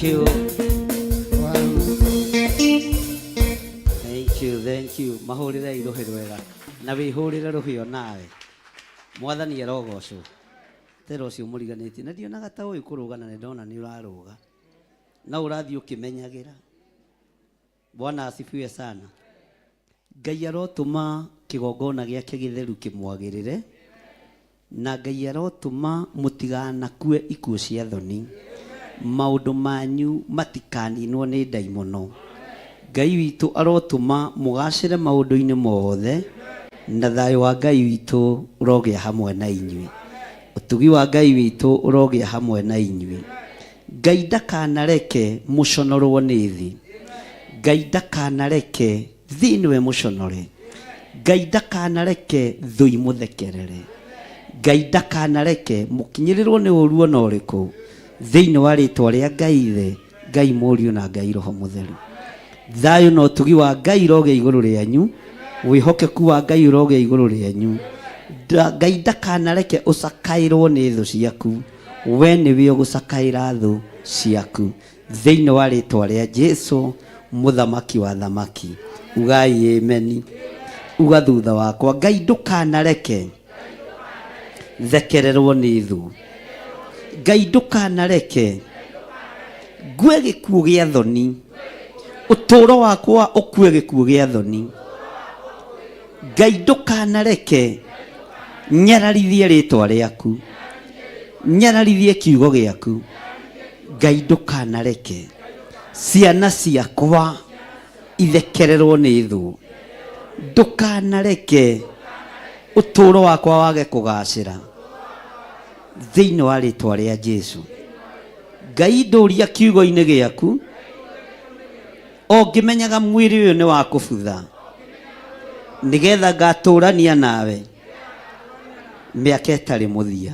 S2: you. Thank you. Mahurire irohe rwega. Na wihurire ruhio nawe. Mwathani arogocwo. Tero ucio muriganiti. Na ndionaga ta uyu kurugana ni ndona ni uraruga. Na urathi ukimenyagira. Bwana asifiwe sana. Ngai arotuma kigongona giake githeru kimwagirire. Na Ngai arotuma mutiganakue ikuo cia thoni. Maundu manyu matikaninwo ni ndaimono. Ngai witu arotuma mugacire maundu-ini mothe na thayo wa Ngai witu urogia hamwe na inyui. Utugi wa Ngai witu urogia hamwe na inyui. Ngai ndakanareke muconorwo ni thi. Ngai ndakanareke thi niwe muconore. Ngai ndakanareke thui muthekerere. Ngai ndakanareke mukinyirirwo ni uruo na uriku thiini wa ritwa ria Ngai Ithe, Ngai Mũriũ na Ngai Roho Mũtheru. Thayo no tugi wa Ngai roge iguru rianyu, wihokeku wa Ngai roge iguru rianyu. Ngai ndakanareke ucakairwo ni thu ciaku, we niwe ugucakaira thu ciaku thiini wa ritwa ria Jesu muthamaki wa thamaki. Ugai amen. Uga thutha wakwa, Ngai ndukanareke thekererwo ni thu. Ngai ndukanareke ngue gikuo gia thoni. Uturo wakwa ukue gikuo gia thoni. Ngai ndukanareke nyararithie ritwa riaku, nyararithie kiugo giaku. Ngai ndukanareke ciana ciakwa ithekererwo ni thu. Ndukanareke uturo wakwa wage kugacira thiini wa ritwa ria Jesu. Ngai nduria kiugo-ini giaku o ngimenyaga mwiri uyu ni wa kubutha, nigetha ngaturania nawe miaka itari muthia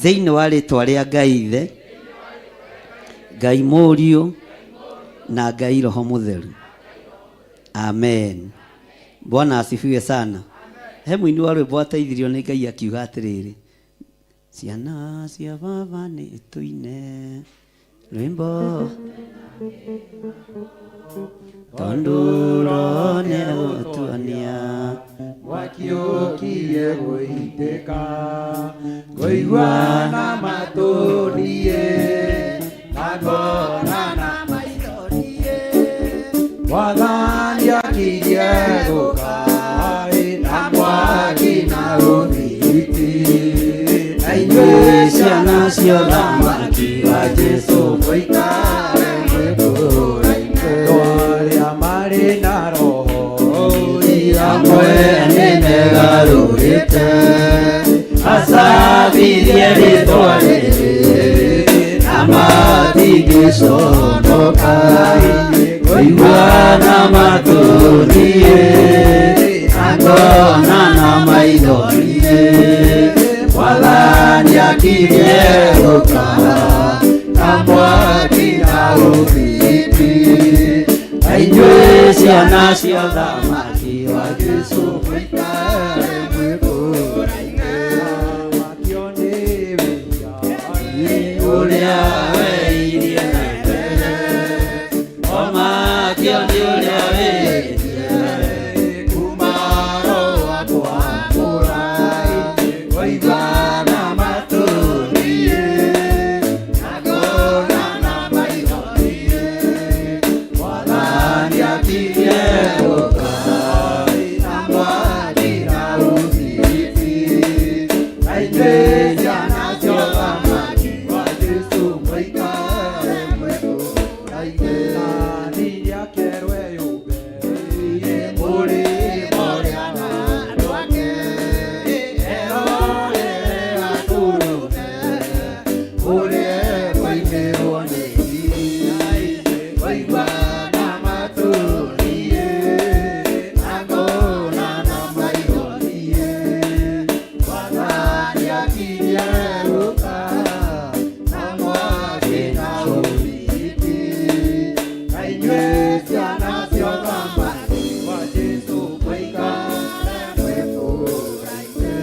S2: thiini wa ritwa ria Ngai Ithe, Ngai Mũriũ na Ngai Roho Mũtheru. Amen. Bwana asifiwe sana. He muini wa rwimbo ateithirio ni Ngai akiuga atiriri, ciana cia baba ni tuine rwimbo tonduro ni gutuania
S3: wakiukie guitĩka ngũigua na matũrie na ngona na maithorie Mwathani akirie gũkaĩ na mwaki na rũthiti na inyuĩ ciana cia ũthamaki wa Jesũ mũikare mwĩtũũra-inĩ arĩa marĩ na roho amwe nĩmegarũrĩte acabithie rĩtwa rĩrĩ na matingĩconoka kũigua na matũrie na ngona na maithorie Mwathani akirie gũkaĩ na mwaki na rũthiti na inyuĩ ciana cia ũthamaki wa Jesũ mũikare mwĩtũũra-inĩ makĩone wĩra ũrĩa weirie na mbere o makĩone ũrĩa weirie kuma roho kwamũrai koiga na matũrie na ngona na maithorie Mwathani akirie gũkaĩ na mwaki na rũthiti na inyuĩ ciana cia ũthamaki wa Jesũ mũikare mwĩtũũra-inĩ na niĩ akerwo eyũmbe mũrĩmo rĩa andũ ake erorere atũrũme ũrĩa ekũinĩrwo nĩ iria koigua na matũrie na ngona na maithorie Mwathani akirie gũkaĩ na mwaki na rũthiti na inyuĩ ciana cia ũthamaki wa Jesũ mũikare mwĩtũũra-inĩ.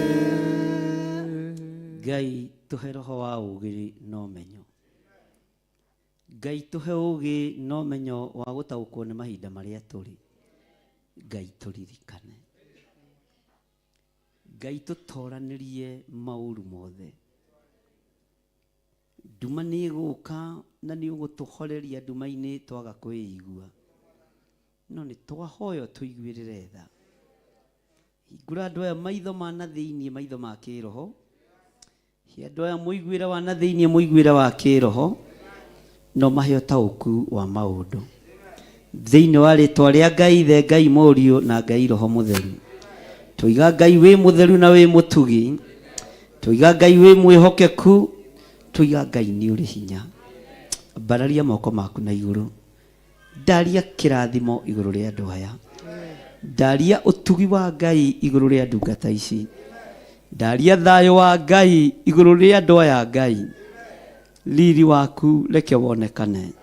S2: Ngai tuhe roho wa ugiri no menyo. Ngai tuhe ũgĩ na ũmenyo wa gũtaũkwo nĩ mahinda marĩa tũrĩ. Ngai tũririkane. Ngai tũtoranĩrie maũru mothe. Nduma nĩ ĩgũka na nĩ ũgũtũhoreria nduma-inĩ twaga kwĩigua. No nĩ twahoya tũiguĩrĩre tha. Hingũra andũ aya maitho ma na thĩiniĩ, maitho ma kĩroho. He andũ aya mũiguĩre wa na thĩiniĩ, mũiguĩre wa kĩroho. No mahe ũtaũku wa maũndũ. Thĩinĩ wa rĩtwa rĩa Ngai Ithe, Ngai Mũriũ na Ngai Roho Mũtheru. Tũiga Ngai wĩ mũtheru na wĩ mũtugi. Tũiga Ngai wĩ mwĩhokeku. Tũiga Ngai nĩ ũrĩ hinya. Mbararia moko maku na igũrũ. Ndaria kĩrathimo igũrũ rĩa andũ aya. Ndaria ũtugi wa Ngai igũrũ rĩa ndungata ici. Ndaria thayũ wa Ngai igũrũ rĩa andũ aya Ngai. Riri waku reke wonekane.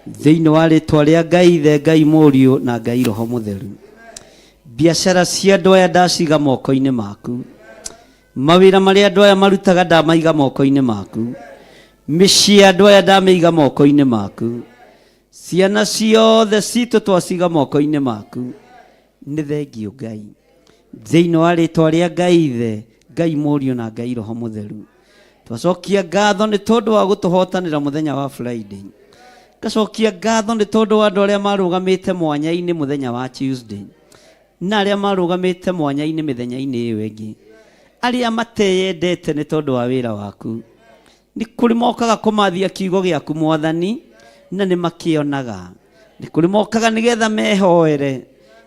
S2: Thĩinĩ wa rĩtwa rĩa Ngai Ithe, Ngai Mũriũ na Ngai Roho Mũtheru. Biacara cia andũ aya ndaciga moko-inĩ maku. Mawĩra marĩa andũ aya marutaga ndamaiga moko-inĩ maku. Mĩciĩ ya andũ aya ndamĩiga moko-inĩ maku. Ciana ciothe citũ twaciga moko-inĩ maku. Nĩ thengio Ngai. Thĩinĩ wa rĩtwa rĩa Ngai Ithe, Ngai Mũriũ na Ngai Roho Mũtheru. Twacokia ngatho nĩ tondũ wa gũtũhotanĩra mũthenya wa Friday. Ngacokia ngatho nĩ tondũ wa andũ arĩa marũgamĩte mwanya-inĩ mũthenya wa Tuesday. Na arĩa marũgamĩte mwanya-inĩ mĩthenya-inĩ ĩyo ĩngĩ. Arĩa mateyendete nĩ tondũ wa wĩra waku. Nĩ kũrĩ mokaga kũmathia kiugo gĩaku Mwathani, na nĩ makĩonaga. Nĩ kũrĩ mokaga nĩgetha mehoere.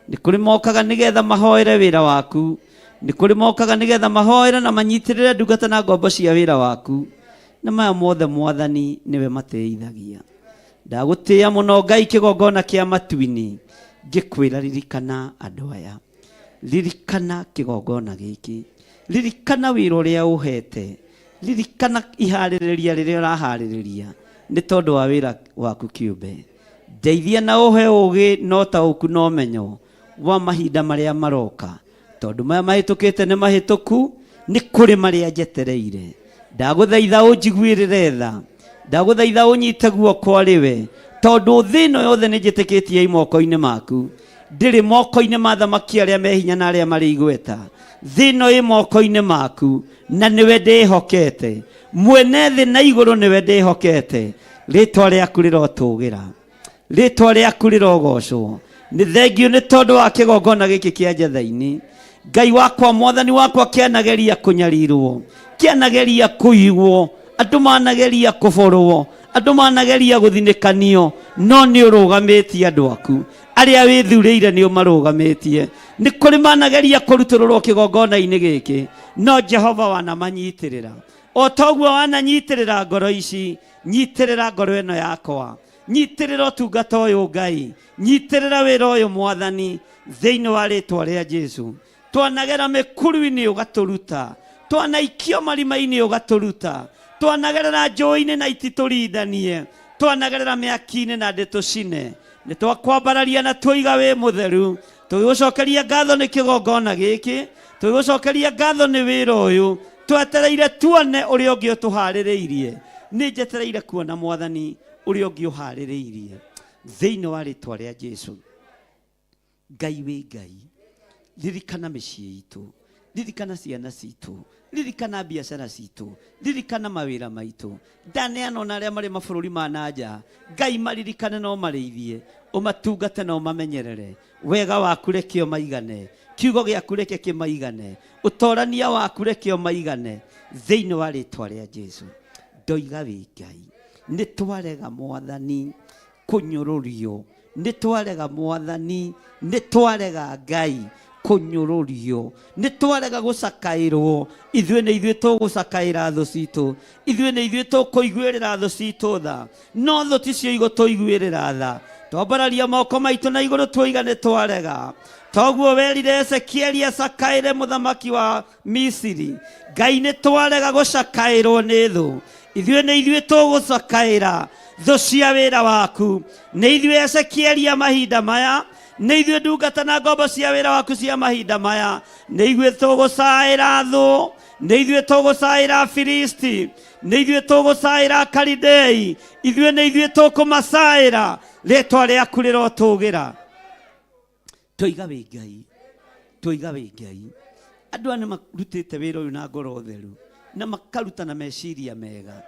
S2: Nĩ kũrĩ mokaga nĩgetha mahoere wĩra waku. Nĩ kũrĩ mokaga nĩgetha mahoere na manyitĩrĩre ndungata na ngombo cia wĩra waku. Na maya mothe Mwathani nĩwe mateithagia. Ndagũtĩĩa mũno Ngai kĩgongona kĩa matu-inĩ. Ngĩkwĩra ririkana andũ aya. Ririkana kĩgongona gĩkĩ. Ririkana wĩra ũrĩa ũhete. Ririkana iharĩrĩria rĩrĩa ũraharĩrĩria. Nĩ tondũ wa wĩra waku kĩũmbe. Ndeithia na ũhe ũgĩ na ũtaũku na ũmenyo wa mahinda marĩa maroka. Tondũ maya mahĩtũkĩte nĩ mahĩtũku, nĩ kũrĩ marĩa njetereire. Ndagũthaitha ũnjiguĩrĩre tha. Ndagũthaitha ũnyite guoko rĩwe. Tondũ thĩ ĩno yothe nĩ njĩtĩkĩtie moko-inĩ maku. Ndĩrĩ moko-inĩ ma athamaki arĩa me hinya na arĩa marĩ igweta. Thĩ ĩno ĩ moko-inĩ maku, na nĩwe ndĩhokete. Mwene thĩ na igũrũ nĩwe ndĩhokete. Rĩtwa rĩaku rĩrotũgĩra. Rĩtwa rĩaku rĩrogocwo. Nĩ thengio nĩ tondũ wa kĩgongona gĩkĩ kĩa Njetha-inĩ. Ngai wakwa, Mwathani wakwa, kĩanageria kũnyarirwo, kĩanageria kũigwo, andũ manageria kũborwo, andũ manageria gũthinĩkanio, no nĩ ũrũgamĩtie andũ aku. Arĩa wĩthurĩire nĩ ũmarũgamĩtie. Nĩ kũrĩ manageria kũrutũrũrwo kĩgongona-inĩ gĩkĩ, no Jehova wanamanyitĩrĩra. O toguo wananyitĩrĩra ngoro ici, nyitĩrĩra ngoro ĩno yakwa. Nyitĩrĩra ũtungata ũyũ Ngai. Nyitĩrĩra wĩra ũyũ Mwathani, thĩinĩ wa rĩtwa rĩa Jesu. Twanagera mĩkuru-inĩ ũgatũruta. Twanaikio marima-inĩ ũgatũruta. Twanagerera njũĩ-inĩ na ititũrindanie. Twanagerera mĩaki-inĩ na ndĩtũcine. Nĩ twakwambararia na twoiga wĩ mũtheru. Tũgĩgũcokeria ngatho nĩ kĩgongona gĩkĩ. Tũgĩgũcokeria ngatho nĩ wĩra ũyũ. Twetereire tuone ũrĩa ũngĩ ũtũharĩrĩirie. Nĩ njetereire kuona Mwathani ũrĩa ũngĩ ũharĩrĩirie. Thĩinĩ wa rĩtwa rĩa Jesu. Ngai wĩ Ngai. Ririkana mĩciĩ itũ. Ririkana ciana citũ. Ririkana biacara citũ. Ririkana mawĩra maitũ. Ndaneana ona arĩa marĩ mabũrũri ma nanja. Ngai maririkane na ũmarĩithie. Ũmatungate na ũmamenyerere. Wega waku reke ũmaigane. Kiugo gĩaku reke kĩmaigane. Ũtorania waku reke ũmaigane. Thĩinĩ wa rĩtwa rĩa Jesu. Ndoiga wĩ Ngai. Nĩ twarega Mwathani kũnyũrũrio. Nĩ twarega Mwathani. Nĩ twarega Ngai kũnyũrũrio. Nĩ twarega gũcakaĩrwo. Ithuĩ nĩ ithuĩ tũgũcakaĩra thũ citũ. Ithuĩ nĩ ithuĩ tũkũiguĩrĩra thũ citũ tha. No thũ ticio igũtũiguĩrĩra tha. Twambararia moko maitũ na igũrũ twoiga nĩ twarega. Toguo werire Ezekieli acakaĩre mũthamaki wa Misiri. Ngai nĩ twarega gũcakaĩrwo nĩ thũ. Ithuĩ nĩ ithuĩ tũgũcakaĩra thũ cia wĩra waku. Nĩ ithuĩ Ezekieli ya mahinda maya. Nĩ ithuĩ ndungata na ngombo cia wĩra waku cia mahinda maya. Nĩ ithuĩ tũgũcaĩra thũ. nĩ ithuĩ tũgũcaĩra Filisti, nĩ ithuĩ tũgũcaĩra Kalidei, ithuĩ nĩ ithuĩ tũkũmacaĩra, rĩtwa rĩaku rĩrotũgĩra. Tũiga wĩ Ngai, tũiga wĩ Ngai. Andũ aya nĩ marutĩte wĩra ũyũ na ngoro theru na makaruta na meciria mega.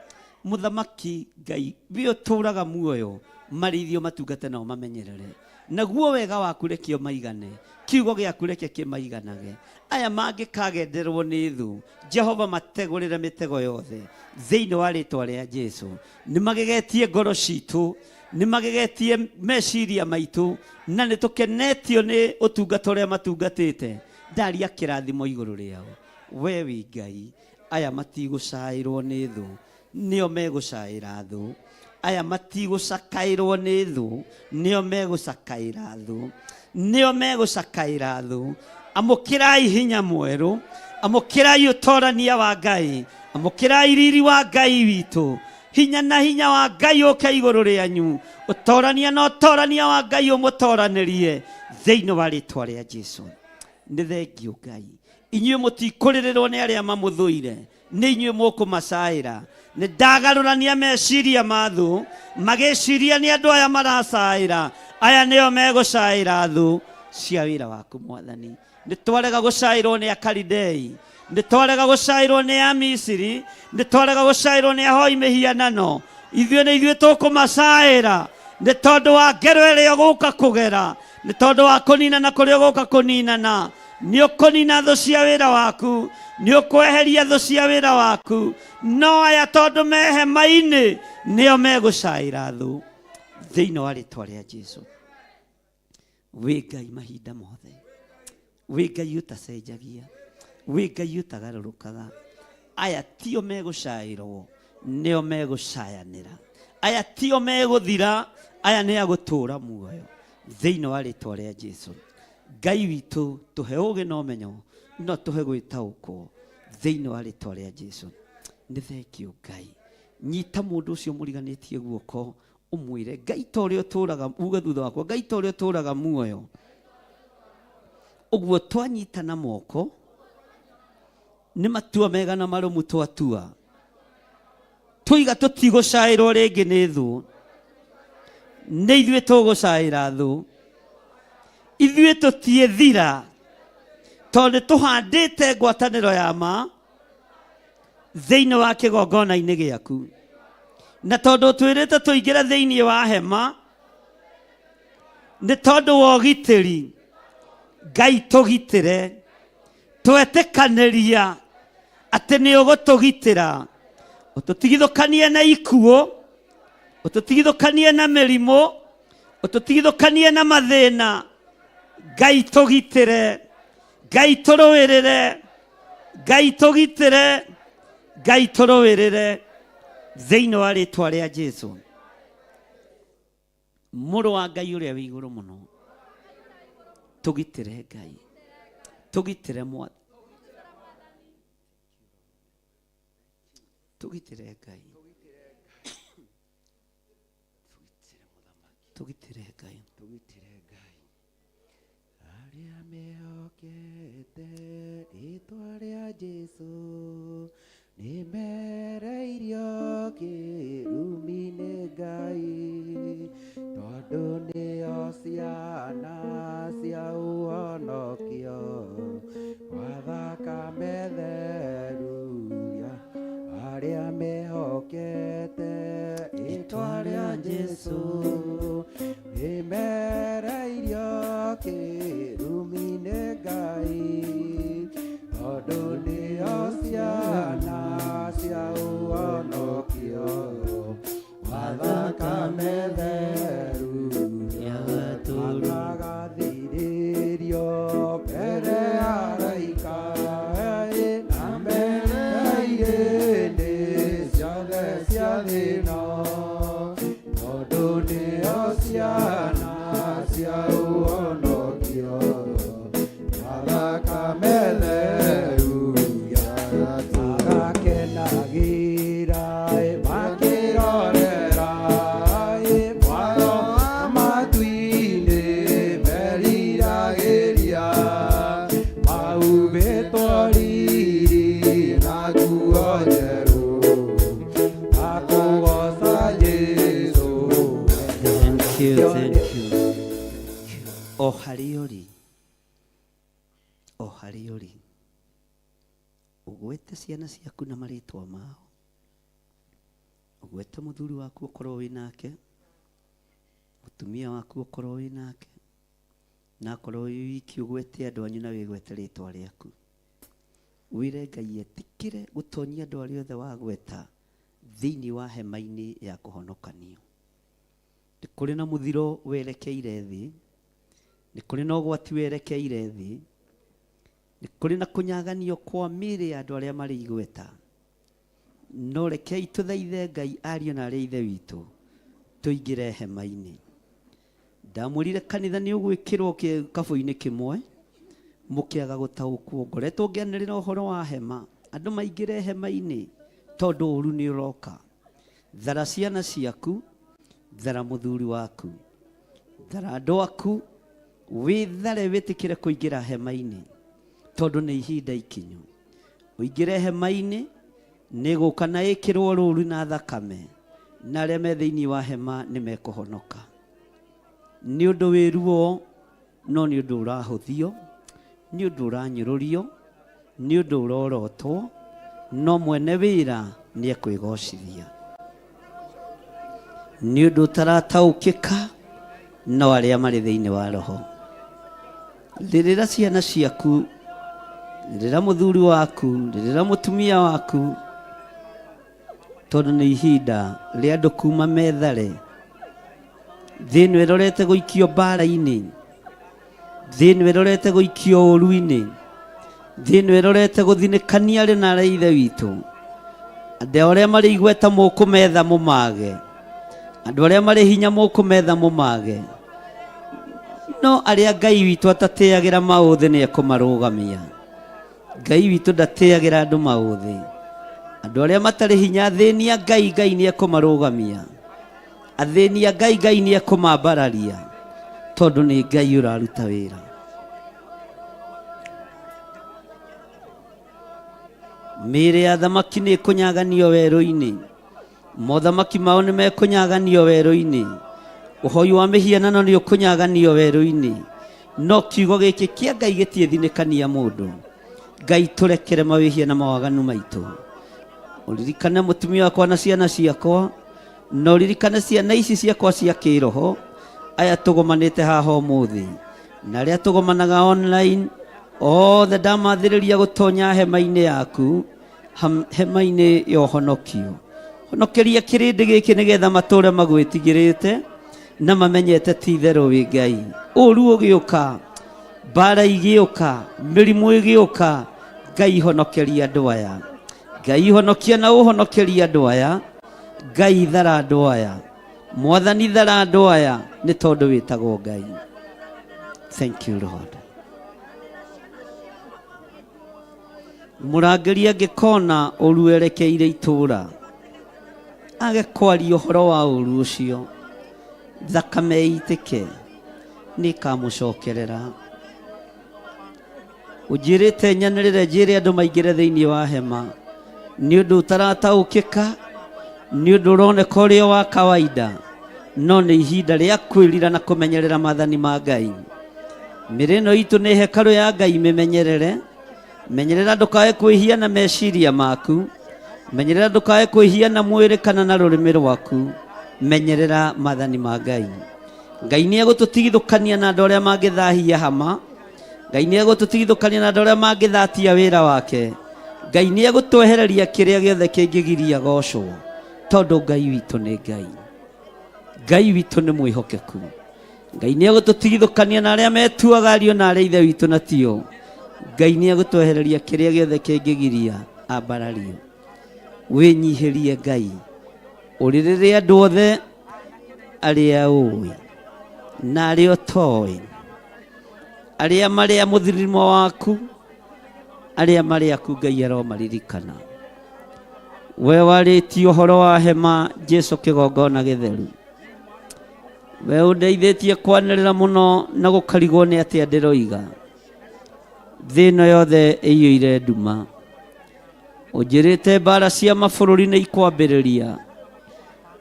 S2: Mũthamaki Ngai, we ũtũũraga muoyo, marĩithio matungate nao mamenyerere, naguo wega waku reke maigane, kiugo gĩaku reke kĩmaiganage. Aya mangĩkagenderwo nĩ thũ, Jehova mategũrĩre mĩtego yothe thĩinĩ wa rĩtwa rĩa Jesũ. Nĩ magegetie ngoro citũ, nĩ magegetie meciria maitũ, na nĩ tũkenetio nĩ ũtungata ũrĩa matungatĩte. Ndaria kĩrathimo igũrũ rĩao. We wĩ Ngai, aya matigũcaĩrwo nĩ thũ, nĩo megũcaĩra thũ. Aya matigũcakaĩrwo nĩ thũ, nĩo megũcakaĩra thũ, nĩo megũcakaĩra thũ. Amũkĩrai hinya mwerũ, amũkĩrai ũtorania wa Ngai, amũkĩrai riri wa Ngai witũ. Hinya na hinya wa Ngai ũke igũrũ rĩanyu, ũtorania na ũtorania wa Ngai ũmũtoranĩrie thĩinĩ wa rĩtwa rĩa Jesũ. Nĩ thengio Ngai, inyuĩ mũtikũrĩrĩrwo nĩ arĩa mamũthũire, nĩ inyuĩ mũkũmacaĩra. Nĩ ndagarũrania meciria ma thũ, magĩciria nĩ andũ aya maracaĩra, aya nĩo megũcaĩra thũ cia wĩra waku Mwathani. Nĩ twarega gũcaĩrwo nĩ Akalidei, nĩ twarega gũcaĩrwo nĩ Amisiri, nĩ twarega gũcaĩrwo nĩ ahoi mĩhianano. Ithuĩ nĩ ithuĩ tũkũmacaĩra, nĩ tondũ wa ngero ĩrĩa ũgũka kũgera, nĩ tondũ wa kũninana kũrĩa ũgũka kũninana. Nĩ ũkũnina thũ cia wĩra waku, nĩ ũkweheria thũ cia wĩra waku. No aya tondũ me hema-inĩ, nĩo megũcaĩra thũ thĩinĩ wa rĩtwa rĩa Jesũ. Wĩ Ngai mahinda mothe, wĩ Ngai ũtacenjagia, wĩ Ngai ũtagarũrũkaga. Aya tio megũcaĩrwo, nĩo megũcayanĩra. Aya tio megũthira, aya nĩ agũtũũra muoyo thĩinĩ wa rĩtwa rĩa Jesũ. Ngai witũ, tũhe ũũgĩ na ũmenyo, no tũhe gwĩtaũkwo thĩinĩ wa rĩtwa rĩa Jesũ. Nĩ thengio Ngai. Nyita mũndũ ũcio mũriganĩtie guoko, ũmwĩre Ngai ta ũrĩa ũtũũraga, uge thutha wakwa, Ngai ta ũrĩa ũtũũraga muoyo, ũguo twanyitana moko, nĩ matua mega na marũmu twatua. Tũiga tũtigũcaĩrwo rĩngĩ nĩ thũ, nĩ ithuĩ tũgũcaĩra thũ. Ithuĩ tũtiethira, tondũ tũhandĩte ngwatanĩro ya ma thĩinĩ wa kĩgongona-inĩ gĩaku. Na tondũ twĩrĩte tũingĩre thĩinĩ wa hema, nĩ tondũ wa ũgitĩri, Ngai tũgitĩre. Twetĩkanĩria atĩ nĩ ũgũtũgitĩra, ũtũtigithũkanie na ikuũ, ũtũtigithũkanie na mĩrimũ, ũtũtigithũkanie na mathĩna. Ngai tũgitĩre, Ngai tũrũĩrĩre, Ngai tũgitĩre, Ngai tũrũĩrĩre thĩinĩ wa rĩtwa rĩa Jesũ. Mũrũ wa Ngai ũrĩa wĩ igũrũ mũno, tũgitĩre Ngai, tũgitĩre Mwathani, tũgitĩre Ngai, tũgitĩre Ngai, tũgitĩre Ngai. Arĩa mehokete rĩtwa rĩa Jesũ nĩ mereirio kĩrumi-inĩ Ngai, tondũ nĩo ciana cia ũhonokio wa thakame theru. Arĩa mehokete rĩtwa rĩa Jesũ nĩ mereirio kĩrumi-inĩ Ngai, tondũ nĩo ciana cia ũhonokio wa thakame theru. Magathirĩrio mbere ya araika na mbere ya irĩndĩ ciothe cia thĩ ĩno, tondũ nĩo ciana cia ũhonokio wa thakame theru. Magakenagĩra makĩrorera Mwathani matu-inĩ meriragĩria, mahumbĩtwo riri na ũgwete ciana ciaku na marĩtwa mao, ũgwete mũthuri waku ũkorwo wĩ nake, mũtumia waku ũkorwo wĩ nake, na akorwo wĩ wiki ũgwete andũ anyu na wĩgwete rĩtwa rĩaku. Wĩre Ngai etikĩre gũtonyia andũ arĩa othe wagweta thĩinĩ wa hema-inĩ ya kũhonokanio. Nĩ kũrĩ na mũthiro werekeire thĩ, nĩ kũrĩ na ũgwati werekeire thĩ, nĩ kũrĩ na kũnyaganio kwa mĩĩrĩ ya andũ arĩa marĩ igweta. No rekei tũthaithe Ngai ariũ na arĩa ithe witũ tũingĩre hema-inĩ. Ndamwĩrire kanitha nĩ ũgwĩkĩrwo gĩkabũ-inĩ kĩmwe mũkĩaga gũtaũkwo. Ngoretwo ngĩanĩrĩra ũhoro wa hema, andũ maingĩre hema-inĩ tondũ ũru nĩ ũroka. Thara ciana ciaku, thara mũthuri waku, thara andũ aku, wĩthare wĩtĩkĩre kũingĩra hema-inĩ tondũ nĩ ihinda ikinyu. Ũingĩre hema-inĩ, nĩ gũka na ĩkĩrwo rũũri na thakame, na arĩa me thĩinĩ wa hema nĩ mekũhonoka. Nĩ ũndũ wĩ ruo, no nĩ ũndũ ũrahũthio, nĩ ũndũ ũranyũrũrio, nĩ ũndũ ũrorotwo, no mwene wĩra nĩ ekwĩgocithia. Nĩ ũndũ ũtarataũkĩka, no arĩa marĩ thĩinĩ wa roho. Rĩrĩra ciana ciaku, rĩrĩra mũthuri waku, rĩrĩra mũtumia waku, tondũ nĩ ihinda rĩa andũ kuma methare. Thĩ ĩno ĩrorete gũikio mbara-inĩ, thĩ ĩno ĩrorete gũikio ũru-inĩ, thĩ ĩno ĩrorete gũthinĩkania arĩ na arĩa ithe witũ. Andũ arĩa marĩ igweta mũkũmetha mũmage, andũ arĩa marĩ hinya mũkũmetha mũmage, no arĩa Ngai witũ atatĩagĩra maũthĩ nĩ ekũmarũgamia. Ngai witũ ndatĩagĩra andũ maũthĩ. Andũ arĩa matarĩ hinya athĩnia Ngai, Ngai nĩ ekũmarũgamia. Athĩnia Ngai, Ngai nĩ ekũmambararia, tondũ nĩ Ngai ũraruta wĩra. Mĩĩrĩ ya thamaki nĩ ĩkũnyaganio werũ-inĩ, mothamaki mao nĩ mekũnyaganio werũ-inĩ, ũhoi wa mĩhianano nĩ ũkũnyaganio werũ-inĩ. No kiugo gĩkĩ kĩa Ngai gĩtiĩthinĩkania mũndũ. Ngai tũrekere mawĩhia na mawaganu maitũ. Ũririkane mũtumia wakwa na ciana ciakwa, na ũririkane ciana ici ciakwa cia kĩroho, aya tũgomanĩte haha ũmũthĩ, na arĩa tũgomanaga online, othe ndamathĩrĩria gũtonya hema-inĩ yaku, hema-inĩ ya ũhonokio. Honokeria kĩrĩndĩ gĩkĩ nĩgetha matũũre magwĩtigĩrĩte na mamenyete ti itherũ wĩ Ngai. Ũru ũgĩũka, mbara igĩũka, mĩrimũ ĩgĩũka, Ngai honokeria andũ aya. Ngai honokia na ũhonokeria andũ aya. Ngai thara andũ aya. Mwathani thara andũ aya, nĩ tondũ wĩtagwo Ngai. Thank you Lord. Mũrangĩri angĩkona ũru werekeire itũũra, age kwaria ũhoro wa ũru ũcio, thakame ĩitĩke, nĩ ĩkamũcokerera. Ũnjĩrĩte nyanĩrĩre njĩre andũ maingĩre thĩinĩ wa hema, nĩ ũndũ ũtarataũkĩka, nĩ ũndũ ũroneka ũrĩ wa kawaida, no nĩ ihinda rĩa kwĩrira na kũmenyerera maathani ma Ngai. Mĩĩrĩ ĩno itũ nĩ hekarũ ya Ngai, mĩmenyerere. Menyerera ndũkae kwĩhia na meciria maku, menyerera ndũkae kwĩhia na mwĩrĩ kana na rũrĩmĩ rwaku. Menyerera maathani ma Ngai. Ngai nĩ egũtũtigithũkania na andũ arĩa mangĩthahia hama. Ngai nĩ egũtũtigithũkania na andũ arĩa mangĩthatia wĩra wake. Ngai nĩ egũtwehereria kĩrĩa gĩothe kĩngĩgiria gocwo, tondũ Ngai witũ nĩ Ngai. Ngai witũ nĩ mwĩhokeku. Ngai nĩ egũtũtigithũkania na arĩa metuaga ariũ na arĩa ithe witũ na tio. Ngai nĩ egũtwehereria kĩrĩa gĩothe kĩngĩgiria ambarario. Wĩnyihĩrie Ngai, ũrĩrĩre andũ othe arĩa ũĩ na arĩa ũtoĩ, arĩa marĩ a mũthirimo waku, arĩa marĩ aku Ngai aromaririkana. We warĩtie ũhoro wa hema, Jesu kĩgongona gĩtheru. We ũndeithĩtie kwanĩrĩra mũno na gũkarigwo nĩ atĩa ndĩroiga. Thĩ ĩno yothe ĩiyũire nduma. Ũnjĩrĩte mbara cia mabũrũri nĩ ikwambĩrĩria.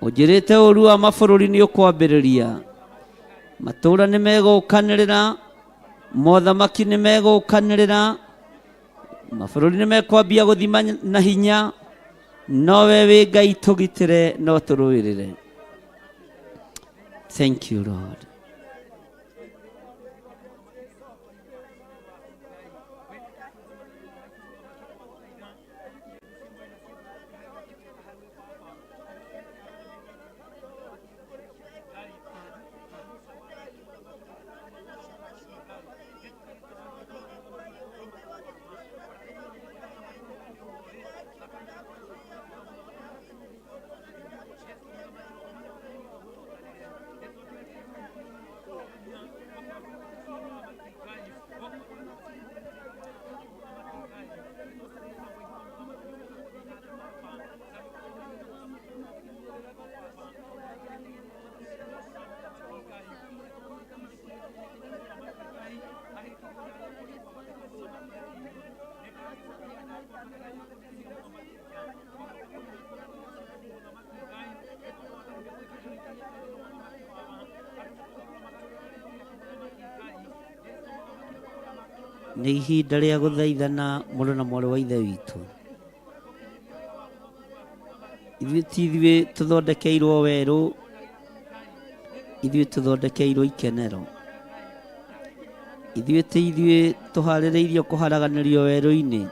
S2: Ũnjĩrĩte ũru wa mabũrũri nĩ ũkwambĩrĩria. Matũũra nĩ megũkanĩrĩra, mothamaki nĩ megũkanĩrĩra, mabũrũri nĩ mekwambia gũthima na hinya, nowe wĩ Ngai tũgitĩre no tũrũĩrĩre. Thank you Lord. Nĩ ihinda rĩa gũthaithana mũrũ na mwarĩ wa ithe witũ. Ithuĩ ti ithuĩ tũthondekeirwo werũ, ithuĩ tũthondekeirwo ikenero. Ithuĩ ti ithuĩ tũharĩrĩirio kũharaganĩrio werũ-inĩ,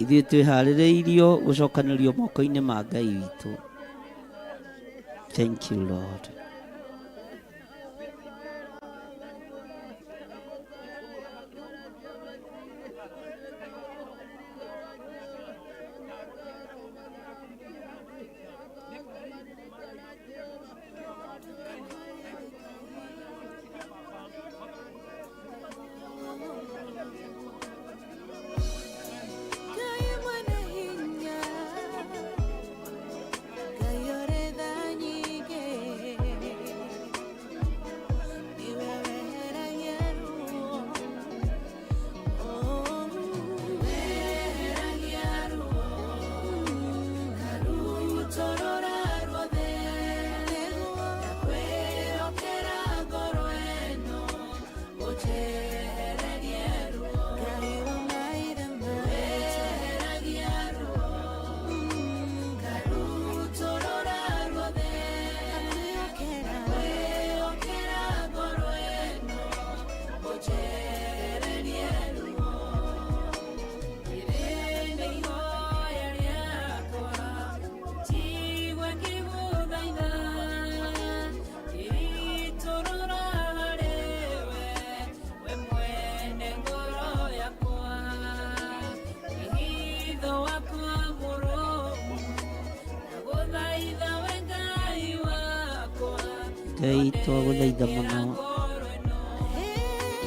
S2: ithuĩ twĩharĩrĩirio gũcokanĩrio moko-inĩ ma Ngai witũ. Thank you Lord. Ngai twagũthaitha mũno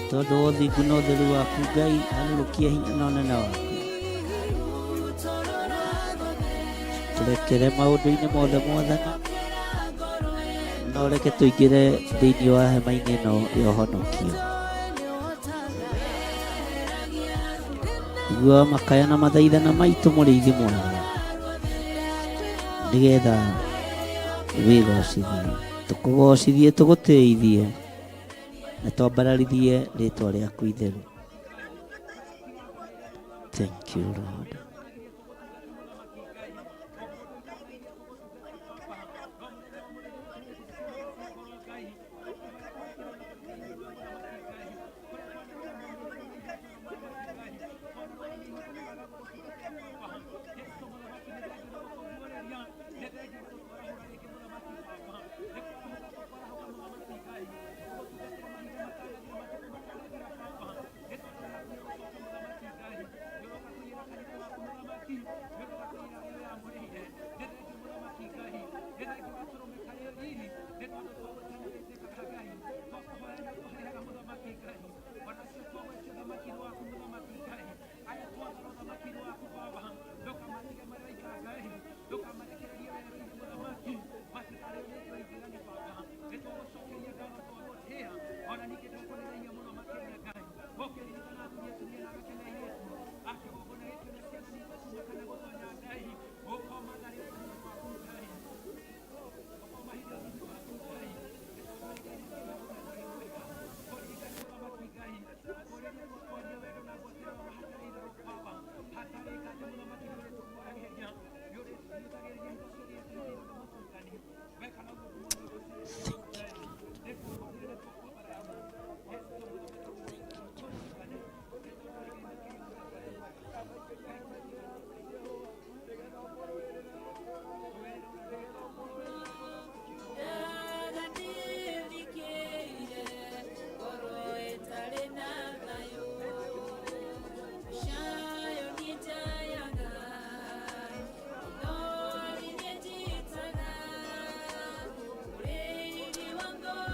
S2: tondũ wa ũthingu na ũtheru waku Ngai, harũrũkia hinya na ũnene waku. Tũrekere maũndũ-inĩ mothe mwathani, na ũreke tũingĩre thĩinĩ wa hema-inĩ ĩno ya ũhonokio. Igua makaya na mathaithana maitũ mũrĩithi mwega, nĩgetha wĩgocithie, tũkũgocithie, tũgũtĩithie na twambararithie rĩtwa rĩaku itheru. Thank you Lord.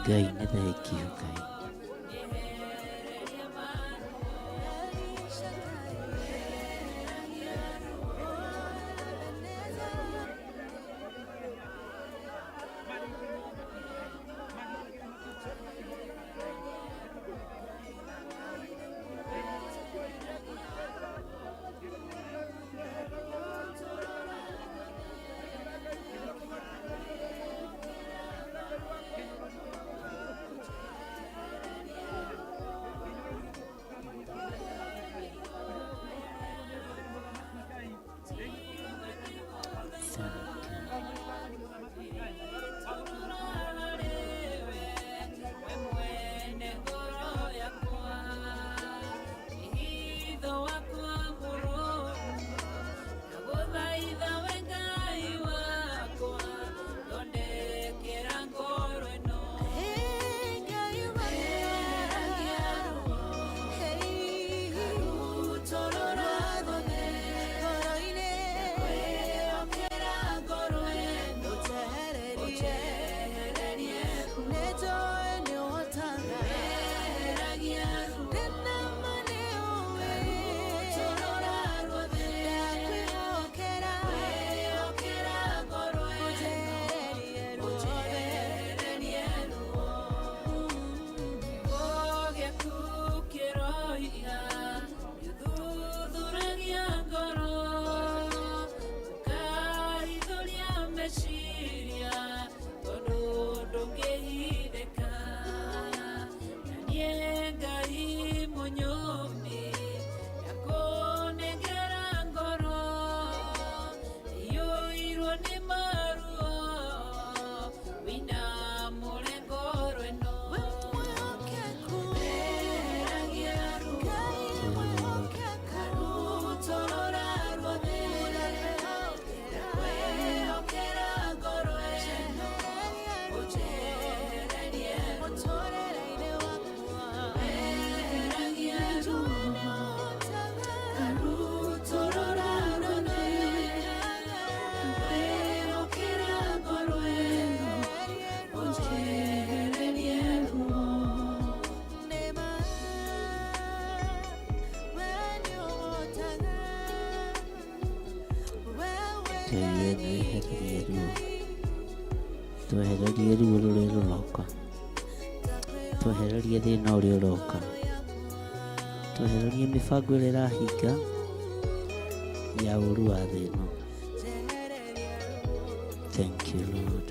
S2: Ngai nĩ thengio Ngai. Twehererie ruo rũrĩa rũroka, twehererie thĩna ũrĩa ũroka, twehererie mĩbango ĩrĩa ĩrahinga ya ũru wa thĩ ĩno. Thank you Lord.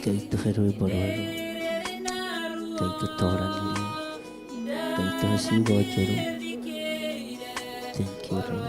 S2: Ngai tũhe rwĩmbo rwerũ, Ngai tũtoranĩrie, Ngai tũhe ciugo njerũ. Thank you Lord.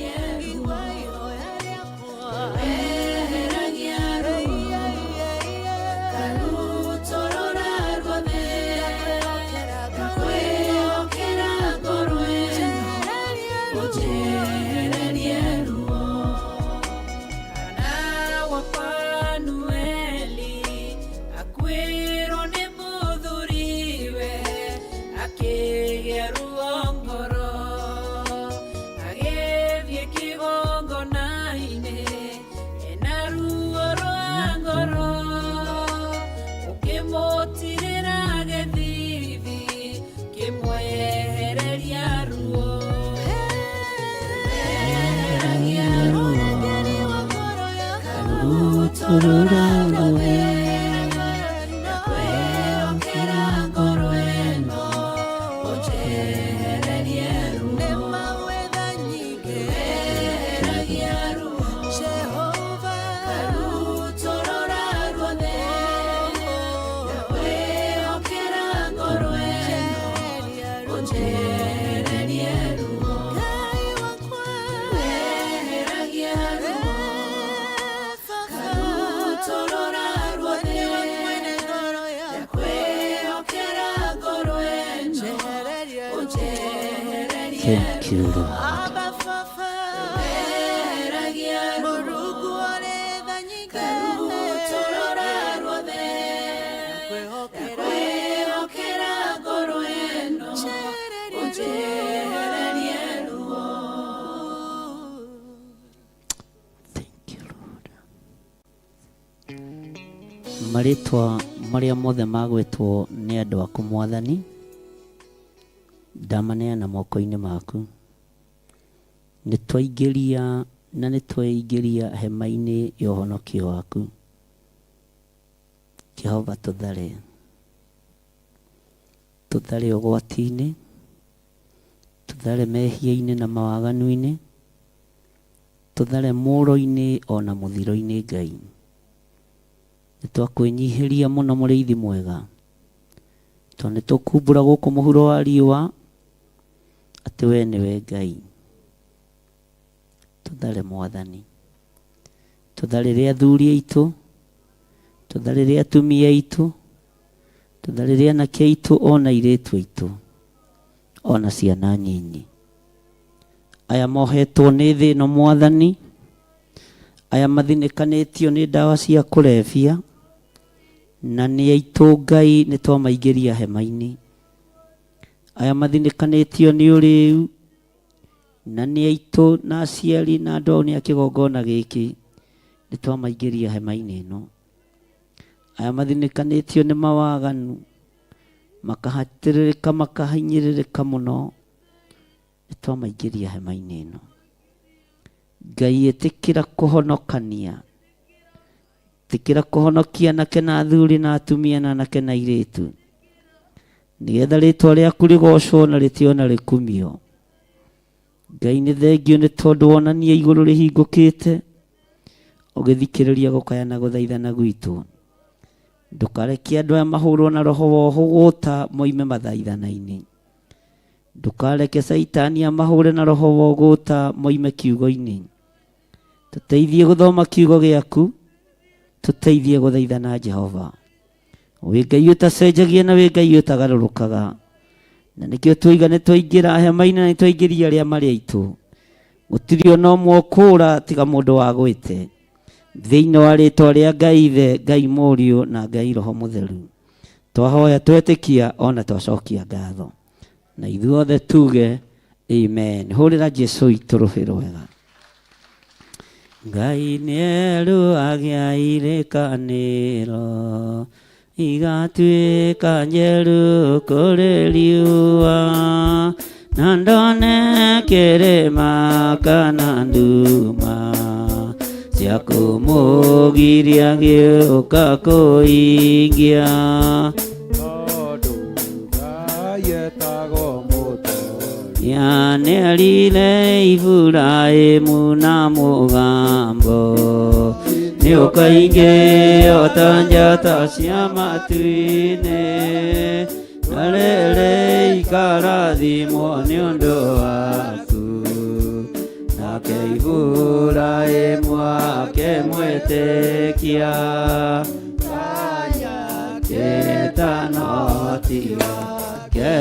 S4: Yeah.
S2: Thank you, Lord. Maritwa maria mothe magwetwo ni andu aku Mwathani ndamaneana moko-ini maku. Nitwaingĩria na nitweingĩria hema-inĩ ya ũhonokio waku. Jehova, tuthare ũgwati-inĩ, tuthare mehia-inĩ na mawaganu-inĩ, tuthare mũũro-inĩ ona mũthiro-inĩ. Ngai, nitwakwĩnyihĩria mũno mũrĩithi mwega, tondũ nĩtũkumbũra gũkũ mũhuro wa riũa atĩ we nĩwe Ngai. Tuthare Mwathani, tutharĩre athuri aitũ, tutharĩre atumia aitũ, tutharĩre anake aitũ ona airĩtu aitũ ona ciana nyinyi. Aya mohetwo nĩ thĩ ĩno Mwathani, aya mathinĩkanĩtio nĩ ndawa cia kũrebia, na nĩ aitũ Ngai nĩtwamaingĩria hema-inĩ. Aya mathinĩkanĩtio nĩ ũrĩu, na nĩ aitũ na aciari na andũ ao nĩ a kĩgongona gĩkĩ nĩtwamaingĩria hema-inĩ ĩno. Aya mathinĩkanĩtio nĩ mawaganu, makahatĩrĩrĩka makahinyĩrĩrĩka mũno, nĩtwamaingĩria hema-inĩ ĩno. Ngai, ĩtĩkĩra kũhonokania, ĩtĩkĩra kũhonokia anake na athuri na atumia na anake na airĩtu, nĩgetha rĩtwa rĩaku rĩgocwo na rĩtĩo na rĩkumio. Ngai, nĩ thengio nĩ tondũ wonania igũrũ rĩhingũkĩte, ũgĩthikĩrĩria gũkaya na gũthaithana gwitũ. Ndũkareke andũ aya mahũrwo na roho wa ũgũta moime mathaithana-inĩ. Ndũkareke Saitani amahũre na roho wa ũgũta moime kiugo-inĩ. Tũteithie gũthoma kiugo gĩaku, tũteithie gũthaithana Jehova. Wĩ Ngai ũtacenjagia na wĩ Ngai ũtagarũrũkaga, na nĩkĩo twoiga nĩtwaingĩra hema-inĩ na nĩtwaingĩria arĩa marĩ aitũ. Gũtirĩ ona ũmwe ũkũũra tiga mũndũ wagwĩte, thĩinĩ wa rĩtwa rĩa Ngai Ithe, Ngai Mũriũ na Ngai Roho Mũtheru. Twahoya twetĩkia ona twacokia ngatho, na ithuothe tuge amen. Hũrĩra Jesũ itũ rũhĩ rwega. Ngai nĩerũagia irĩkanĩro, igatuĩka njerũ kũrĩ riũa, na ndone kĩrĩma kana nduma cia kũmũgiria gĩũka kũingia.
S3: Tondũ Ngai etagwo
S2: mũtũũria, nĩerire Iburahĩmu na mũgambo, nĩũkaingĩra ta njata cia matu-inĩ, na rĩrĩ ikarathimwo nĩ ũndũ waku. Nake Iburahĩmu akĩmwĩtĩkia, Ngai akĩtanotiga ke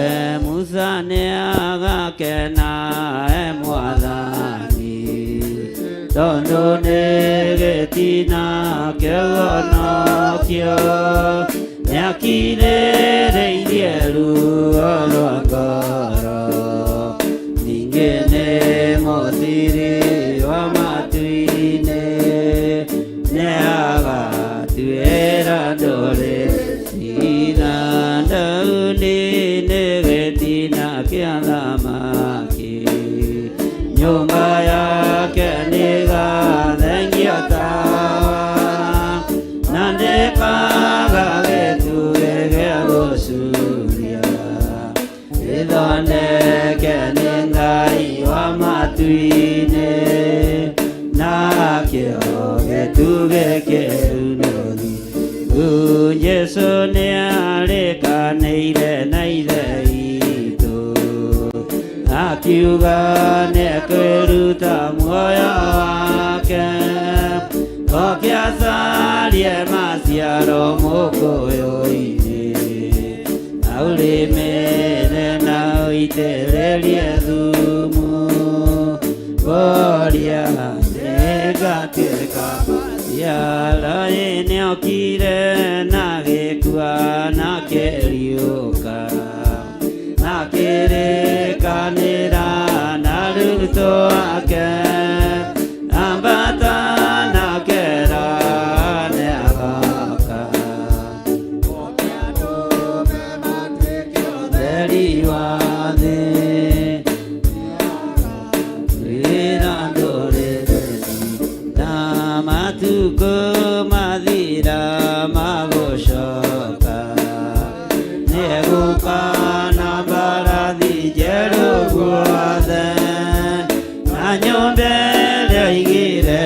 S2: Musa nĩagakena Mwathani, tondũ nĩ gĩtina kĩũhonokio, nĩakirĩrĩirie ruo rwa ngoro, ningĩ nĩ mũthiri wa matu-inĩ, nĩagatuĩra ndũrĩrĩ ciira. Daudi nĩ gĩtina kĩa thamaki, nyũmba yake nĩ gathengia tawa, na ndĩkaga gĩtugĩ gĩa gũcuria, gĩthondeke nĩ Ngai wa matu-inĩ, nakĩo gĩtugĩ kĩu nĩ ũthingu. Jesũ nĩarĩkanĩire na ithe itũ, akiuga nĩekwĩruta muoyo wake, ũkĩacarie maciaro mũkũyũ-inĩ, na ũrĩmĩre na itererie thumu Boria negatuĩka Yara nĩokire na gĩkua na kĩriũka na kĩrĩkanĩra na arutwo ake ambata na kera nĩagoka ũtheri wa thĩ wĩra ndũrĩrĩ na matukũ mathira magũcoka nĩegũka na mbarathi njerũ guothe na nyũmba ĩrĩa oigire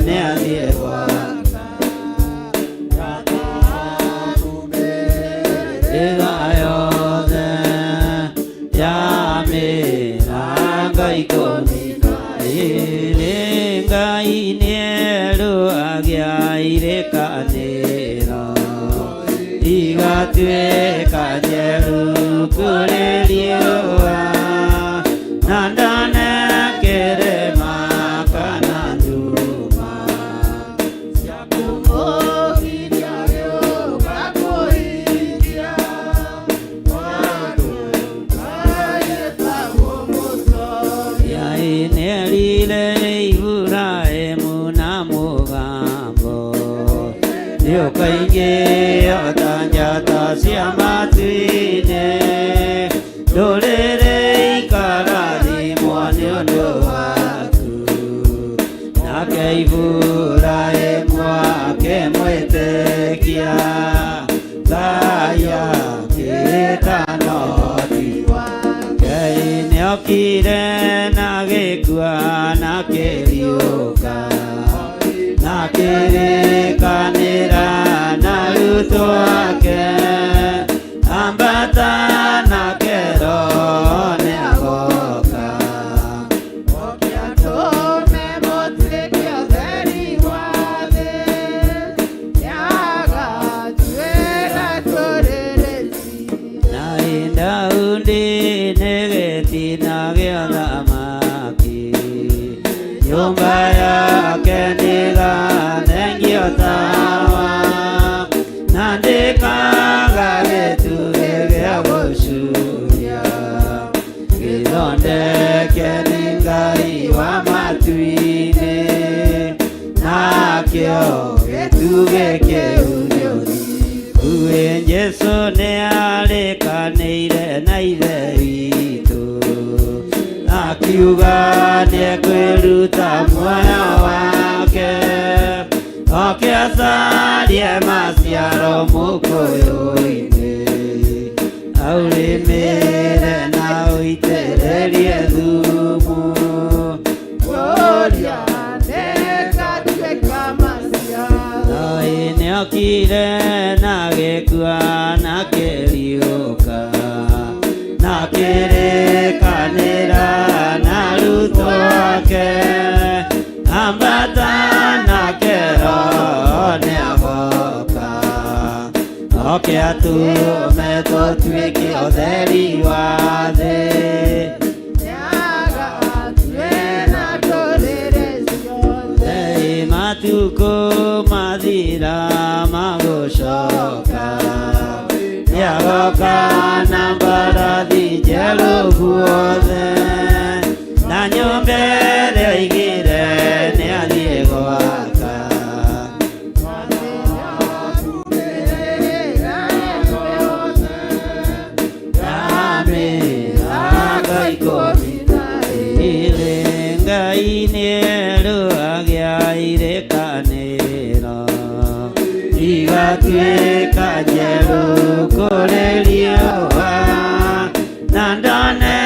S2: nĩathiĩ gwaka ĩga yothe ya mĩrango ikũmi ĩrĩ Ngai nĩerũagia irĩkanĩro igatuĩka njerũ kũrĩ riũa na ndanekĩrĩma kana nduma cia kũmũgiria gĩũka kũhingia Mwathani agĩtagwo mũtongia nĩerire Iburahĩmu na mũgambo nĩũkaingĩha ta njata cia matu-inĩ ndũrĩrĩ ikarathimwo nĩ ũndũ waku nake Iburahĩmu akĩmwĩtĩkia Ngai akĩĩta no ti Ngai nĩokire na gĩkua na kĩriũka na kĩrĩkanĩra na arutwo ake ambata na kero nĩagoka oke atũme mũtuĩke ũtheri wa thĩ agatuĩra tũrĩrĩci na Daudi nĩ gĩtina gĩa thamaki nyũmba yake ndĩgathengio tawa na ndĩkaga gĩtugĩ gĩa gũcuria gĩthondeke nĩ Ngai wa matu-inĩ nakĩo gĩtugĩ kĩu nĩũthiĩ Jesũ nĩarĩkanĩire na ithe witũ akiuga nĩekwĩruta muoyo wake oke acarie maciaro mũkũyũ-inĩ aũrĩmĩre na ũitĩrĩrie thumu Gloria negatuĩka maciaro nĩokire na gĩkua na kĩriũka na kĩrĩkanĩra na arutwo ake ambata na kero nĩagoka oke atũme tũtuĩke ũtheri wa thĩ nĩagatuĩra ndũrĩrĩ ciothe matukũ mathira magũcoka nĩagoka na mbarathi njerũ guothe na nyũmba ĩrĩa oigire nĩathiĩ gwaka mĩrango ikũmi na ĩrĩ Ngai nĩerũagia irĩkanĩro igatuĩka njerũ kũrĩ riũa na ndone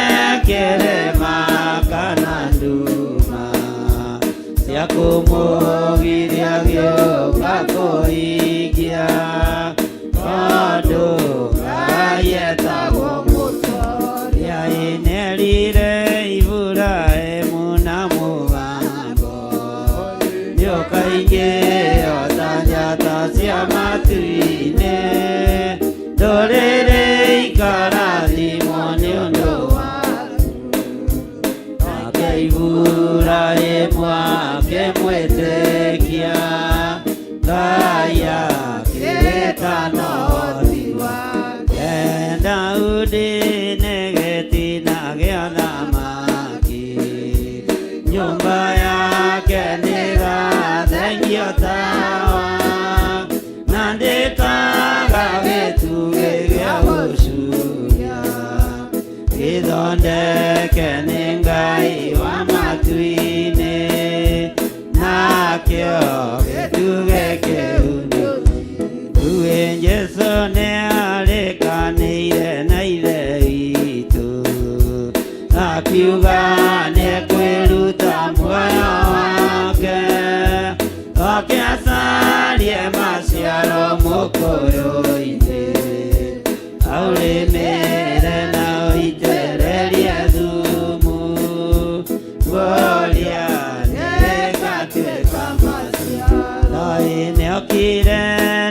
S2: Daudi negeti na thamaki nyumba yake niga thengio tawa na ndĩtaga gĩtugĩ gĩa gũcuria gĩthondeke nĩ Ngai wa matu-inĩ nakĩo gĩtugĩ kĩu Uwe Jesũ nĩ arĩkanĩire na ithe witũ akiuga nĩ kwĩruta muoyo wake akĩacarie maciaro mũkũyũ-inĩ aũrĩmĩre na ũitĩrĩrie thumu guoria nĩgatuĩka maciaro nĩokire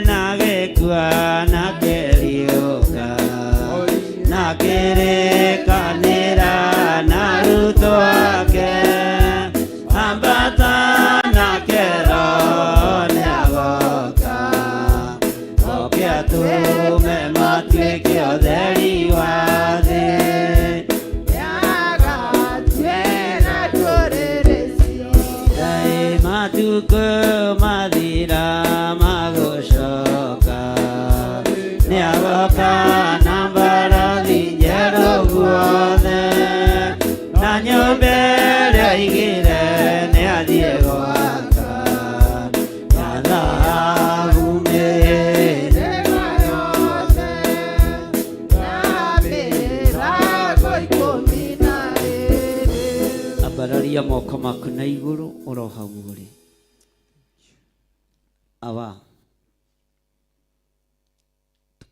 S2: na gĩkua na kĩriũka na kĩrĩkanĩra na arutwo ake ambata nake Roho nĩagoka oke atũme matuĩke ũtheri wa thĩ agatwĩra ndũrĩrĩ ciothe matukũ mathira magũcoka nĩagoka na mbarathi njerũ guothe na nyũmba ĩrĩa aigire nĩathiĩ gwaka ya thahabu mĩhĩrĩga yothe ya mĩrango 12 ambararia moko maku na igũrũ oro hau ũrĩ aba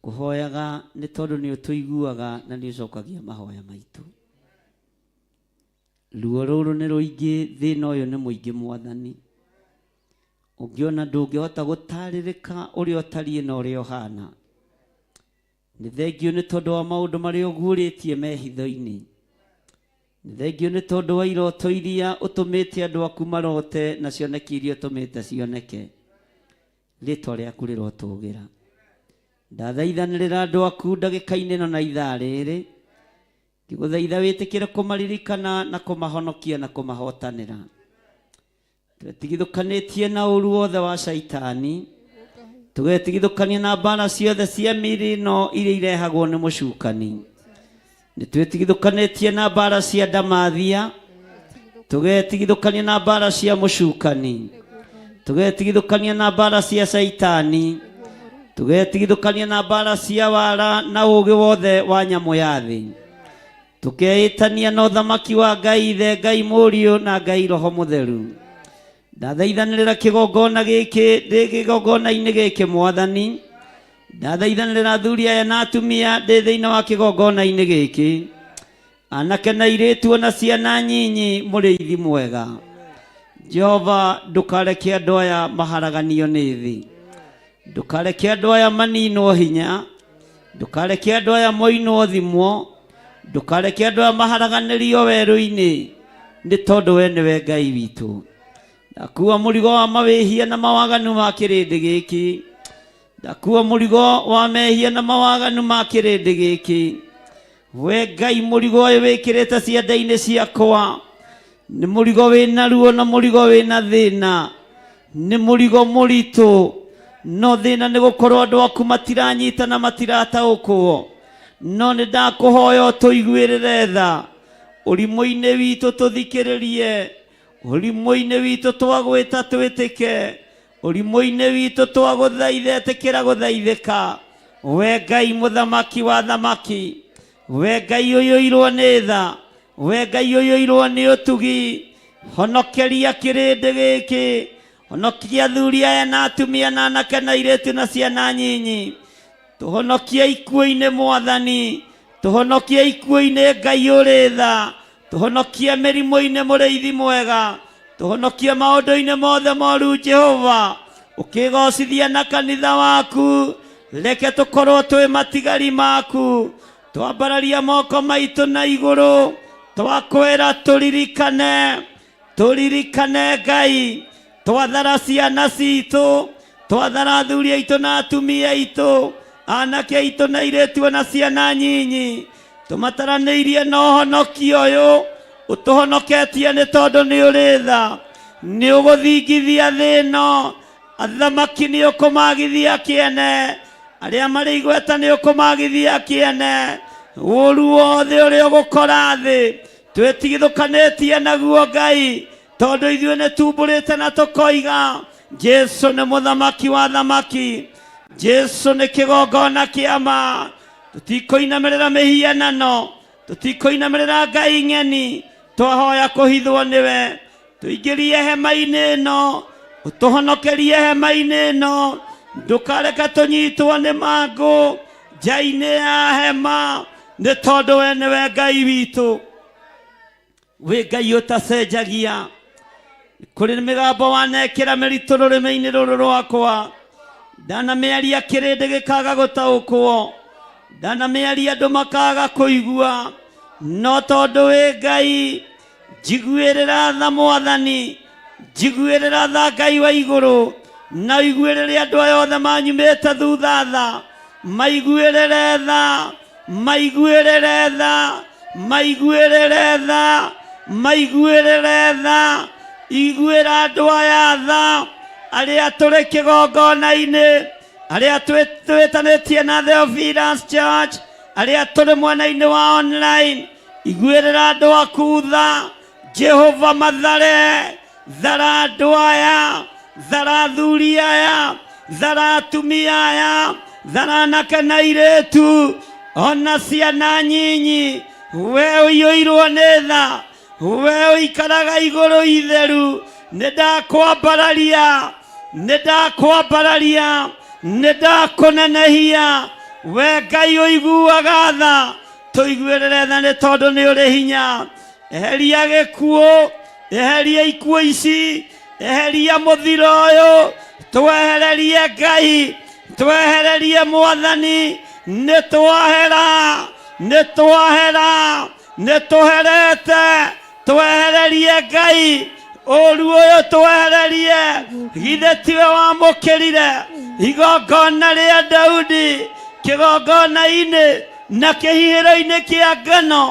S2: kũhoyaga nĩ tondũ nĩ ũtũiguaga na nĩ ũcokagia mahoya maitũ ruo rũrũ nĩ rũingĩ thĩna ũyũ nĩ mũingĩ Mwathani ũngĩona ndũngĩhota gũtarĩrĩka ũrĩa ũtariĩ na ũrĩa ũhana nĩ thengio nĩ tondũ wa maũndũ marĩa ũguũrĩtie mehitho-inĩ nĩ thengio nĩ tondũ wa iroto iria ũtũmĩte andũ aku marote na cioneki iria ũtũmĩte cioneke rĩtwa rĩaku rĩrotũgĩra ndathaithanĩrĩra andũ aku ndagĩka-inĩ ĩno na ithaa rĩrĩ ngĩgũthaitha wĩtĩkĩre kũmaririkana na kũmahonokia na kũmahotanĩra twetigithũkanĩtie na ũru wothe wa caitani tũgetigithũkania na mbara ciothe cia mĩĩrĩ ĩno iria irehagwo nĩ mũcukani nĩ twetigithũkanĩtie na mbara cia ndamathia tũgetigithũkania na mbara cia mũcukani tũgetigithũkania na mbara cia caitani tũgetigithũkania na mbara cia wara na ũũgĩ wothe wa nyamũ ya thĩ tũkeĩtania na ũthamaki wa Ngai Ithe Ngai Mũriũ na Ngai Roho Mũtheru ndathaithanĩrĩra kĩgongona gĩkĩ ndĩ kĩgongona-inĩ gĩkĩ Mwathani ndathaithanĩrĩra athuri aya na atumia ndĩ thĩinĩ wa kĩgongona-inĩ gĩkĩ anake na airĩtu na ciana nyinyi mũrĩithi mwega Jehova ndũkareke andũ aya maharaganio nĩ thĩ ndũkareke andũ aya maninwo hinya ndũkareke andũ aya moinwo thimwo ndũkareke andũ aya maharaganĩrio werũ-inĩ nĩ tondũ we nĩwe Ngai witũ ndakuua mũrigo wa mawĩhia na mawaganu ma kĩrĩndĩ gĩkĩ ndakuua mũrigo wa mehia na mawaganu ma kĩrĩndĩ gĩkĩ we Ngai mũrigo ũyũ wĩkĩrĩte ciande-inĩ ciakwa nĩ mũrigo wĩna ruo na mũrigo wĩna thĩna nĩ mũrigo mũritũ no thĩna nĩ gũkorwo andũ aku matiranyitana matirataũkwo no nĩ ndakũhoya ũtũiguĩrĩre tha ũrimũ-inĩ witũ tũthikĩrĩrie ũrimũ-inĩ witũ twagwĩta twĩtĩke ũrimũ-inĩ witũ twagũthaitha ĩtĩkĩra gũthaithĩka we Ngai mũthamaki wa thamaki we Ngai ũyũirwo nĩ tha we Ngai ũyũirwo nĩ ũtugi honokeria kĩrĩndĩ gĩkĩ honokia athuri aya na atumia na anake na airĩtu na ciana nyinyi tũhonokie ikuũ-inĩ Mwathani tũhonokie ikuũ-inĩ Ngai ũrĩ tha tũhonokie mĩrimũ-inĩ mũrĩithi mwega tũhonokie maũndũ-inĩ mothe moru Jehova ũkĩgocithia na kanitha waku reke tũkorwo twĩ matigari maku twambararia moko maitũ na igũrũ twakwĩra tũririkane Ngai twathara ciana citũ twathara athuri aitũ na atumia aitũ anake aitũ na airĩtu na ciana nyinyi tũmataranĩirie na ũhonokio ũyũ ũtũhonoketie nĩ tondũ nĩ ũrĩ tha nĩ ũgũthingithia thĩ ĩno athamaki nĩ ũkũmagithia kĩene arĩa marĩ igweta nĩ ũkũmagithia kĩene ũũru wothe ũrĩa ũgũkora thĩ twĩtigithũkanĩtie naguo Ngai tondũ ithuĩ nĩ tumbũrĩte na tũkoiga Jesu nĩ mũthamaki wa thamaki Jesu nĩ kĩgongona kĩa ma tũtikũinamĩrĩra mĩhianano tũtikũinamĩrĩra ngai ng'eni twahoya kũhithwo nĩwe tũingĩrie hema-inĩ ĩno ũtũhonokerie hema-inĩ ĩno ndũkareke tũnyitwo nĩ mangũ nja-inĩ ya hema nĩ tondũ we nĩwe Ngai witũ wĩ Ngai ũtacenjagia kũrĩ mĩgambo wanekĩra mĩritũ rũrĩmĩ-inĩ rũrũ rwakwa ndanamĩaria kĩrĩndĩ gĩkaga gũtaũkwo ndanamĩaria andũ makaga kũigua no tondũ wĩ Ngai njiguĩrĩra tha Mwathani njiguĩrĩra tha Ngai wa igũrũ na iguĩrĩre andũ aya othe manyumĩte thutha tha maiguĩrĩre tha maiguĩrĩre tha maiguĩrĩre tha maiguĩrĩre tha iguĩra andũ aya tha arĩa tũrĩ kĩgongona-inĩ arĩa twĩtanĩtie na Theophilus Church arĩa tũrĩ mwena-inĩ wa online iguĩrĩra andũ aku tha Jehova Mathare thara andũ aya thara athuri aya thara atumia aya thara anake na airĩtu ona ciana nyinyi we ũiyũirwo nĩ tha we ũikaraga igũrũ itheru nĩ ndakwambararia nĩ ndakũnenehia we Ngai ũiguaga tha tũiguĩrĩre tha nĩ tondũ nĩ ũrĩ hinya eheria gĩkuũ eheria ikuũ ici eheria mũthiro ũyũ twehererie Ngai twehererie Mwathani nĩ tũherete twehererie Ngai ũũru ũyũ twehererie githĩ tiwe wamũkĩrire igongona rĩa Daudi kĩgongona-inĩ na kĩhihĩro-inĩ kĩa ngano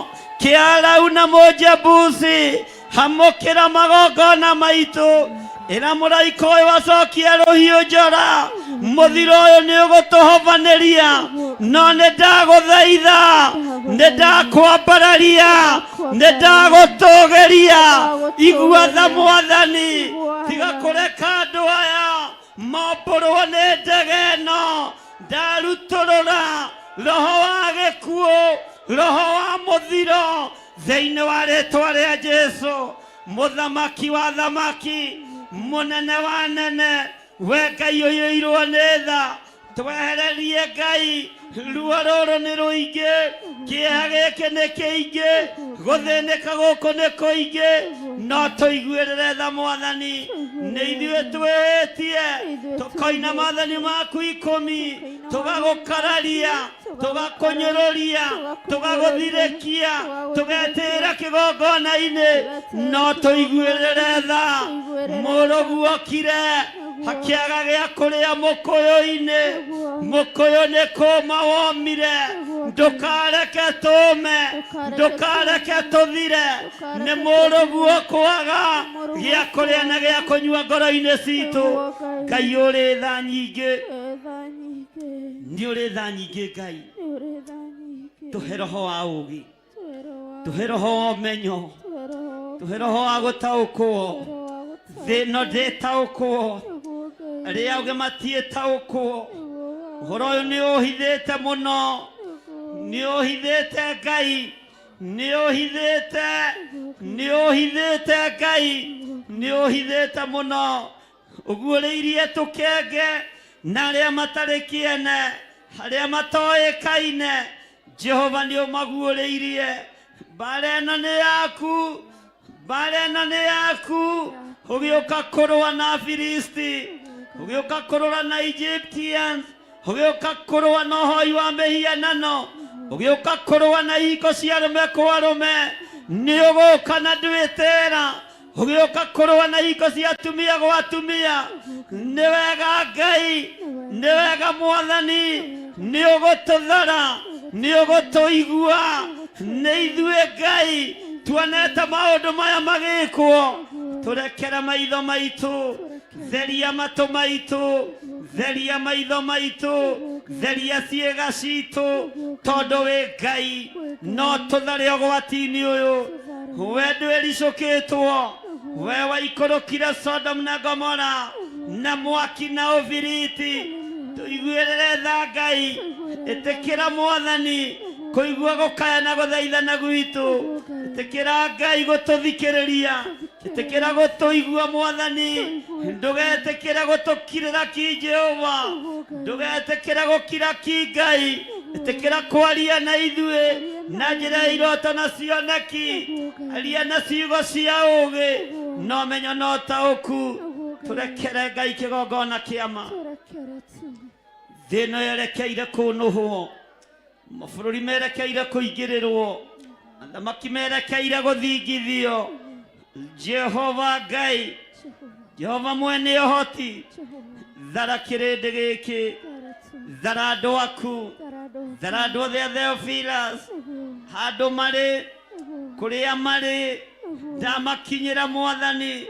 S2: kĩa Arauna na Mũjebusi hamũkĩra magongona maitũ ĩra mũraika ũyũ acokia rũhiũ njora mũthiro ũyũ nĩ ũgũtũhobanĩria no nĩ ndagũthaitha nĩ ndakwambararia nĩ ndagũtũgĩria igua tha Mwathani tiga kũreka andũ aya mombũrwo nĩ ndege ĩno ndarutũrũra roho wa gĩkuũ roho wa mũthiro thĩinĩ wa rĩtwa rĩa Jesu mũthamaki wa thamaki mũnene wa nene we Ngai ũiyũirwo nĩ tha twehererie Ngai ruo rũrũ nĩ rũingĩ kĩeha gĩkĩ nĩ kĩingĩ gũthĩnĩka gũkũ nĩ kũingĩ no tũiguĩrĩre tha Mwathani nĩ ithuĩ twĩhĩtie tũkoina maathani maku 10 tũgagũkararia tũgakũnyũrũria tũgagũthirĩkia tũgetĩĩra kĩgongona-inĩ no tũiguĩrĩre tha mũrũgu okire hakĩaga gĩa kũrĩa mũkũyũ-inĩ mũkũyũ nĩ kũũma womire ndũkareke tũũme ndũkareke tũthire nĩ mũrũgu ũkwaga gĩa kũrĩa na gĩa kũnyua ngoro-inĩ citũ Ngai ũrĩ tha nyingĩ nĩ ũrĩ tha nyingĩ Ngai tũhe roho wa ũũgĩ tũhe roho wa ũmenyo tũhe roho wa gũtaũkwo thĩ ĩno ndĩtaũkwo arĩa aũgĩ matiĩtaũkwo ũhoro ũyũ nĩ ũhithĩte mũno nĩ ũhithĩte Ngai nĩ ũhithĩte Ngai nĩ ũhithĩte mũno ũguũrĩirie tũkenge na arĩa matarĩ kĩene arĩa matoĩkaine Jehova nĩ ũmaguũrĩirie mbara ĩno nĩ yaku ũgĩũka kũrũa na Filisti ũgĩũka kũrũa na Egyptians ũgĩũka kũrũa na ũhoi wa mĩhianano ũgĩũka kũrũa na ihiko cia arũme kwa arũme nĩ ũgũũka na ndwĩtĩra ugioka kurwa na iko cia atumia gwa atumia ni wega Ngai ni wega Mwathani ni ugututhara ni ugutuigua ni ithuĩ Ngai tuonete maundu maya magikwo turekere maitho maitu theria matu maitu theria maitho maitu theria ciĩga citu tondu wi Ngai no tuthare ũgwati-inĩ ũyũ we ndwĩricũkĩtwo we waikũrũkire Sodom na Gomora na mwaki na ũbiriti tuiguĩrĩre tha Ngai ĩtĩkĩra Mwathani kũigua gũkaya na gũthaithana gwitũ ĩtĩkĩra Ngai gũtũthikĩrĩria ĩtĩkĩra gũtũigua Mwathani ndũgetĩkĩre gũtũkirĩra ki Jehova ndũgetĩkĩre gũkira ki Ngai ĩtĩkĩra kwaria na ithuĩ na njĩra ya iroto na cioneki aria na ciugo cia ũũgĩ no menyo no taũku tũrekere Ngai kĩgongona kĩama thĩ ĩno yerekeire kũnũhwo mabũrũri merekeire kũingĩrĩrwo athamaki merekeire gũthingithio Jehova Ngai Jehova mwene ũhoti thara kĩrĩndĩ gĩkĩ thara andũ aku thara andũ othe a Theophilus handũ marĩ kũrĩa marĩ ndamakinyĩra Mwathani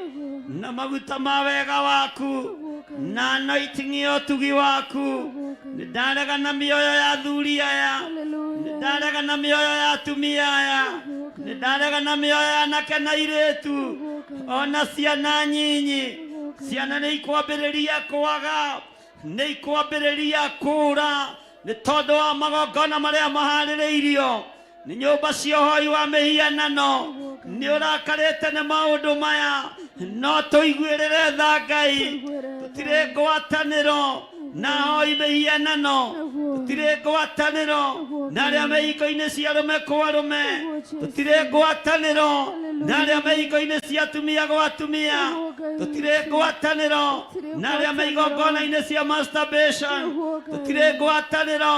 S2: na maguta ma wega waku na anointing ya ũtugi waku nĩndarega na mĩoyo ya athuri aya nĩndarega na mĩoyo ya atumia aya nĩndarega na mĩoyo ya anake na airĩtu ona ciana nyinyi ciana nĩ ikwambĩrĩria kwaga nĩ ikwambĩrĩria kũũra nĩ tondũ wa magongona marĩa maharĩrĩirio nĩ nyũmba cia ũhoi wa mĩhianano nĩ ũrakarĩte nĩ maũndũ maya no tũiguĩrĩre tha Ngai tũtirĩ ngwatanĩro na ahoi mĩhianano tũtirĩ ngwatanĩro na arĩa mehiko-inĩ cia arũme kwa arũme tũtirĩ ngwatanĩro na arĩa mehiko-inĩ cia atumia gwa atumia tũtirĩ ngwatanĩro na arĩa me igongona-inĩ cia masturbation tũtirĩ ngwatanĩro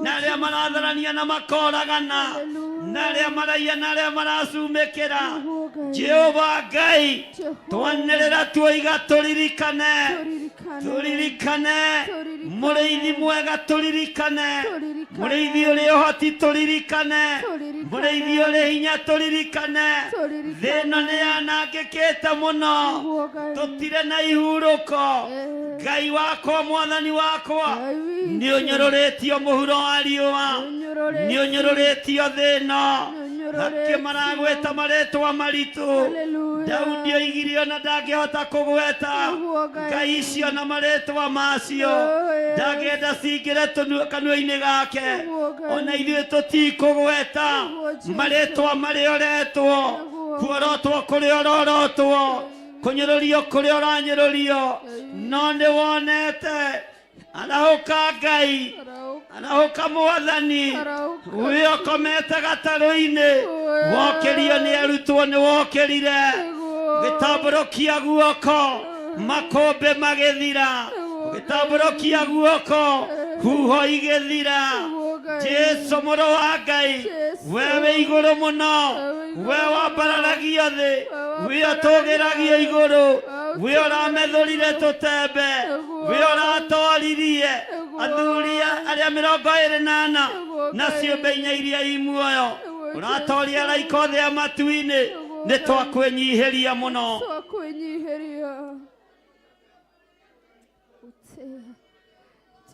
S2: na arĩa maratharania na makoragana na arĩa maraiya na arĩa maracumĩkĩra Jehova Ngai twanĩrĩra tuoiga tũririkane mũrĩithi mwega tũririkane mũrĩithi ũrĩ ũhoti tũririkane mũrĩithi ũrĩ hinya tũririkane thĩ ĩno nĩ yanangĩkĩte mũno tũtirĩ na ihurũko Ngai wakwa Mwathani wakwa nĩ ũnyũrũrĩtio mũhuro wa riũa nĩ ũnyũrũrĩtio thĩ ĩno akĩ maragwĩta marĩtwa maritũ Daudi oigire ona ndangĩhota kũgweta ngai icio na marĩtwa macio ndangĩenda cingĩre kanua-inĩ gake ona ithuĩ tũtikũgweta marĩtwa marĩa ũretwo kuorotwo kũrĩa ũrorotwo kũnyũrũrio kũrĩa ũranyũrũrio no nĩ wonete arahũka Ngai arahũka Mwathani wĩ ũkomete gatarũ-inĩ wokĩrio nĩ arutwo nĩ wokĩrire gĩtambũrũkia guoko makũmbĩ magĩthira gĩtambũrũkia guoko huho igĩthira Jesu mũrũ wa Ngai we wĩ igũrũ mũno we wambararagia thĩ we ũtũgĩragia igũrũ we ũramethũrire tũtembe we ũratoririe athuri arĩa 24 na ciũmbe inya iria i muoyo ũratoria araika othe a matu-inĩ nĩ twakwĩnyihĩria mũno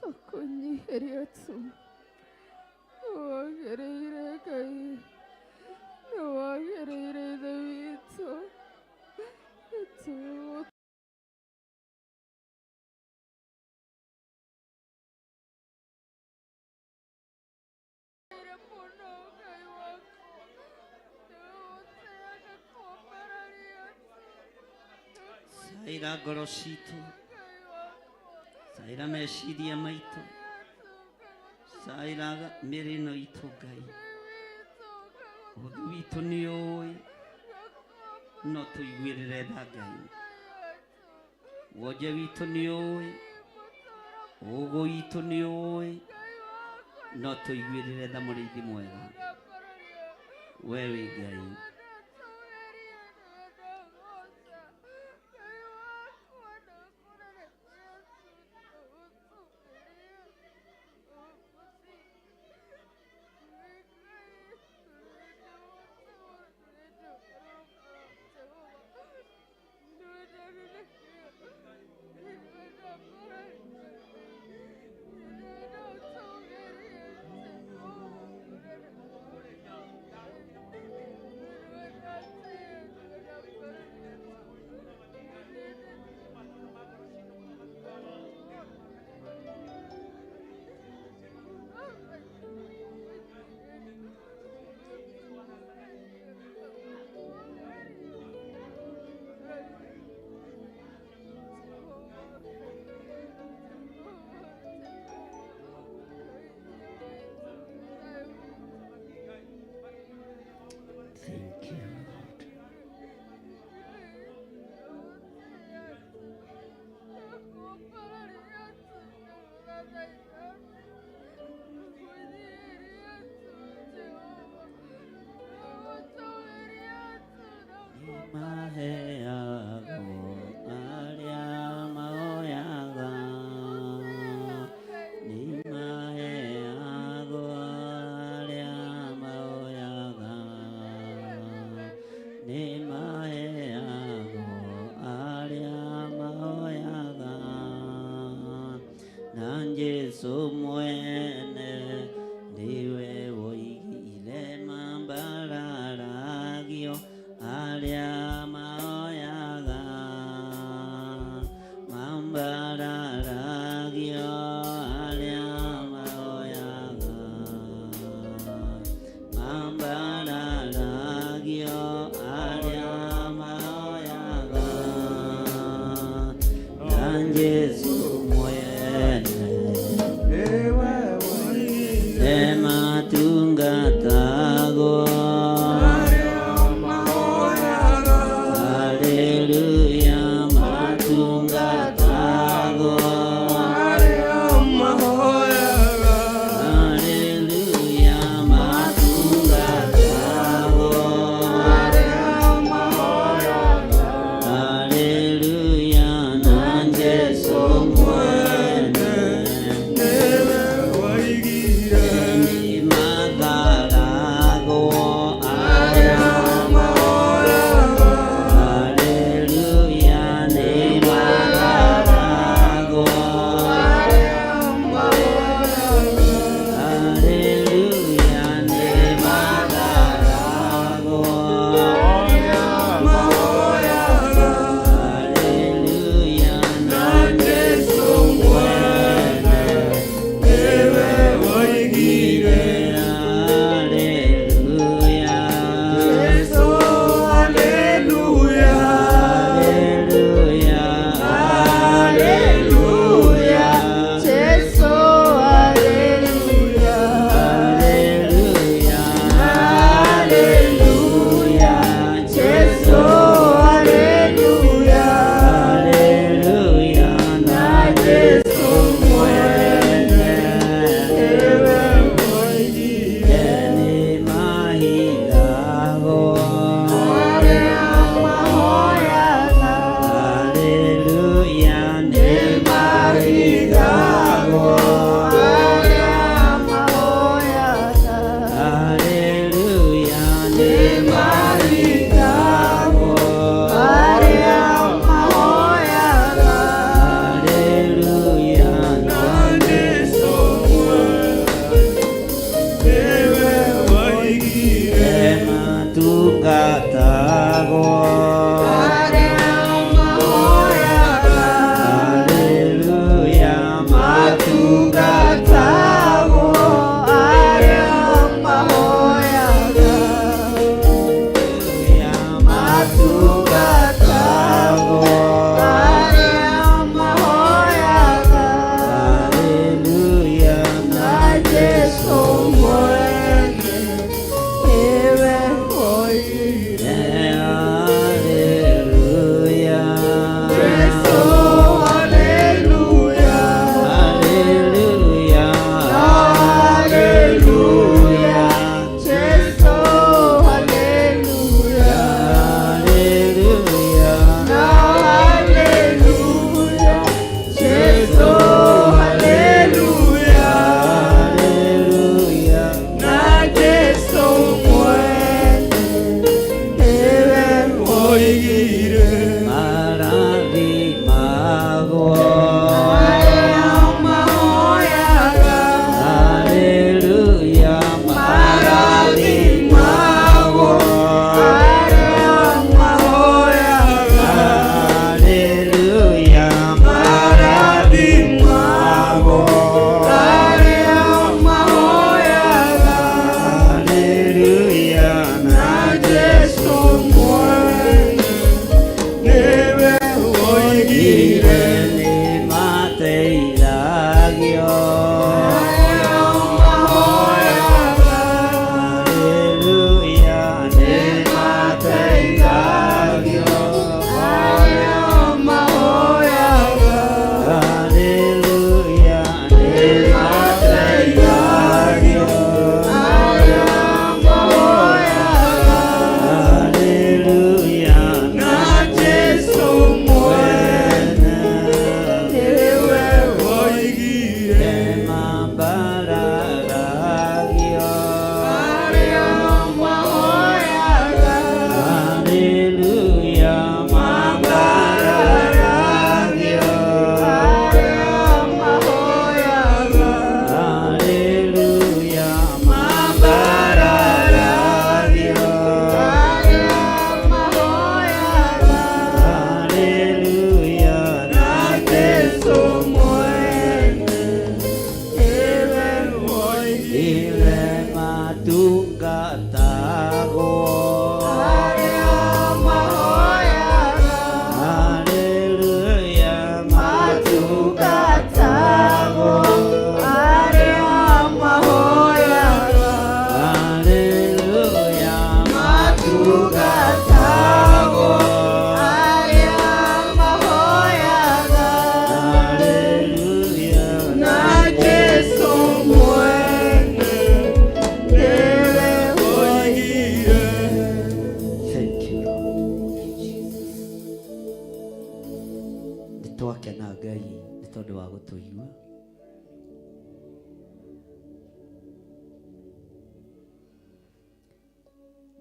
S4: twakwĩnyihĩria tu wagĩrĩire Ngai nĩ wagĩrĩire ithe witũ
S2: saira ngoro citũ saira meciria maitũ saira mĩrĩ ĩno itũ Ngai ũthũ witũ nĩ ũĩ no tũiguĩrĩre tha Ngai wonje witũ nĩ ũĩ ũgũ witũ nĩ ũĩ no tũiguĩrĩre tha mũrĩithi mwega we wĩ Ngai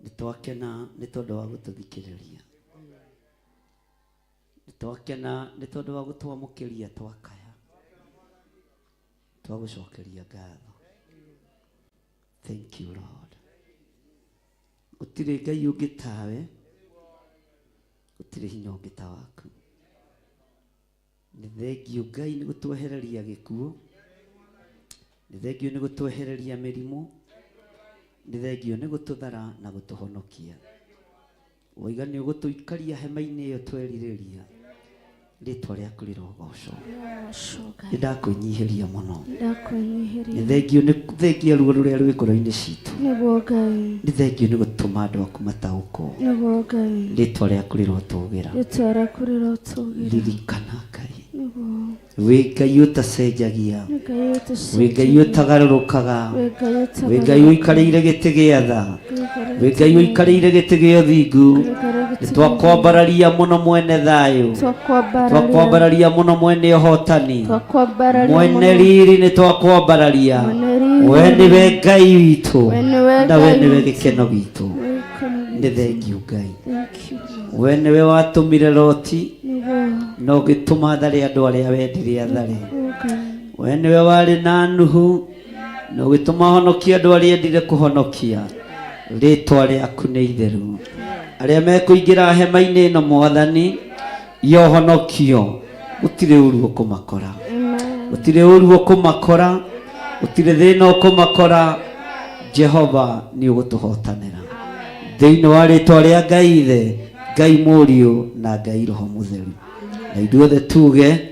S2: Nitwakena nĩ tondũ wa gũtũthikĩrĩria. Nitwakena nĩ tondũ wa gũtwamũkĩria twakaya. Twagũcokeria ngatho. Thank you Lord. Gũtirĩ Ngai ũngĩ tawe. Gũtirĩ hinya ũngĩ ta waku. Nĩ thengiũ Ngai nĩ gũtwehereria gĩkuũ. Nĩ thengiũ nĩ gũtwehereria mĩrimũ. Nĩ thengiũ nĩ gũtũthara na gũtũhonokia. Woiga nĩ ũgũtũikaria hema-inĩ ĩyo twerirĩria. Rĩtwa rĩaku rĩrogocwo. Nĩ ndakwĩnyihĩria mũno. Nĩ thengiũ nĩ thengia ruo rũrĩa rwĩ ngoro-inĩ citũ. Nĩ thengiũ nĩ gũtũma andũ aku mataũkwo. Rĩtwa rĩaku rĩrotũgĩra. Ririkana Ngai. Wĩ Ngai ũtacenjagia. Wĩ Ngai ũtagarũrũkaga. Wĩ Ngai ũikarĩire gĩtĩ gĩa tha. Wĩ Ngai ũikarĩire gĩtĩ gĩa ũthingu. Nĩ twakwambararia mũno mwene thayũ. Twakwambararia mũno mwene ũhotani. Mwene riri nĩ twakwambararia. We nĩwe Ngai witũ. Na we nĩwe gĩkeno gitũ. Nĩ thengiũ Ngai. We nĩwe watũmire Loti. Na ũgĩtũma thare andũ arĩa wendire athare. We nĩwe warĩ na Nuhu. Na ũgĩtũma honokia andũ arĩa endire kũhonokia. Rĩtwa rĩaku nĩ itheru. Arĩa mekũingĩra hema-inĩ ĩno Mwathani ya ũhonokio, gũtirĩ ũru ũkũmakora. Gũtirĩ ũru ũkũmakora. Gũtirĩ thĩna ũkũmakora. Jehova nĩ ũgũtũhotanĩra. Thĩinĩ wa rĩtwa rĩa Ngai Ithe, Ngai Mũriũ na Ngai Roho Mũtheru. Na ithuothe tuge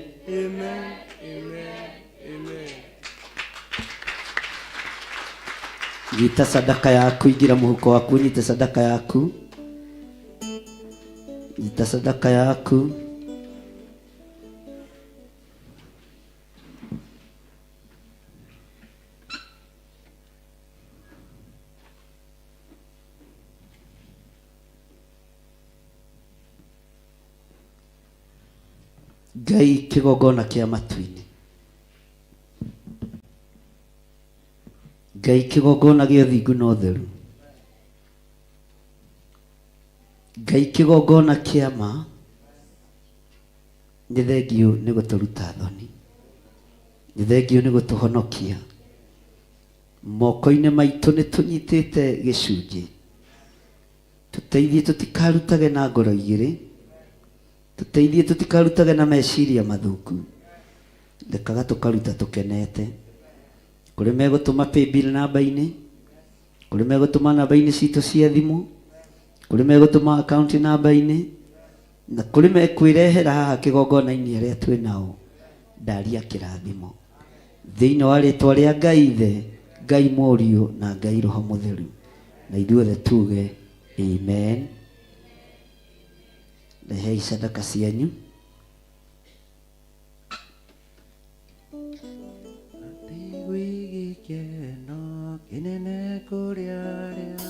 S2: nyita sadaka yaku, ingira mũhuko waku, nyita sadaka yaku. Nyita sadaka yaku. Ngai kĩgongona kĩa matu-inĩ. Ngai kĩgongona gĩa ũthingu na ũtheru. Ngai kĩgongona kĩa ma. Nĩ thengiũ nĩ gũtũruta thoni. Nĩ thengiũ nĩ gũtũhonokia. Moko-inĩ maitũ nĩ tũnyitĩte gĩcunjĩ. Tũteithie tũtikarutage na ngoro igĩrĩ. Tũteithie tũtikarutage na meciria mathũku. Rekaga tũkaruta tũkenete. Kũrĩ megũtũma paybill namba-inĩ. Kũrĩ megũtũma namba-inĩ citũ cia thimũ. Kũrĩ megũtũma account namba-inĩ. Na kũrĩ mekwĩrehera haha kĩgongona-inĩ arĩa twĩ nao. Ndaria kĩrathimo. Thĩinĩ wa rĩtwa rĩa Ngai Ithe, Ngai Mũriũ na Ngai Roho Mũtheru. Na ithuothe tuge amen. Rehei sadaka cianyu.
S3: Gĩkeno kĩnene kũrĩa arĩa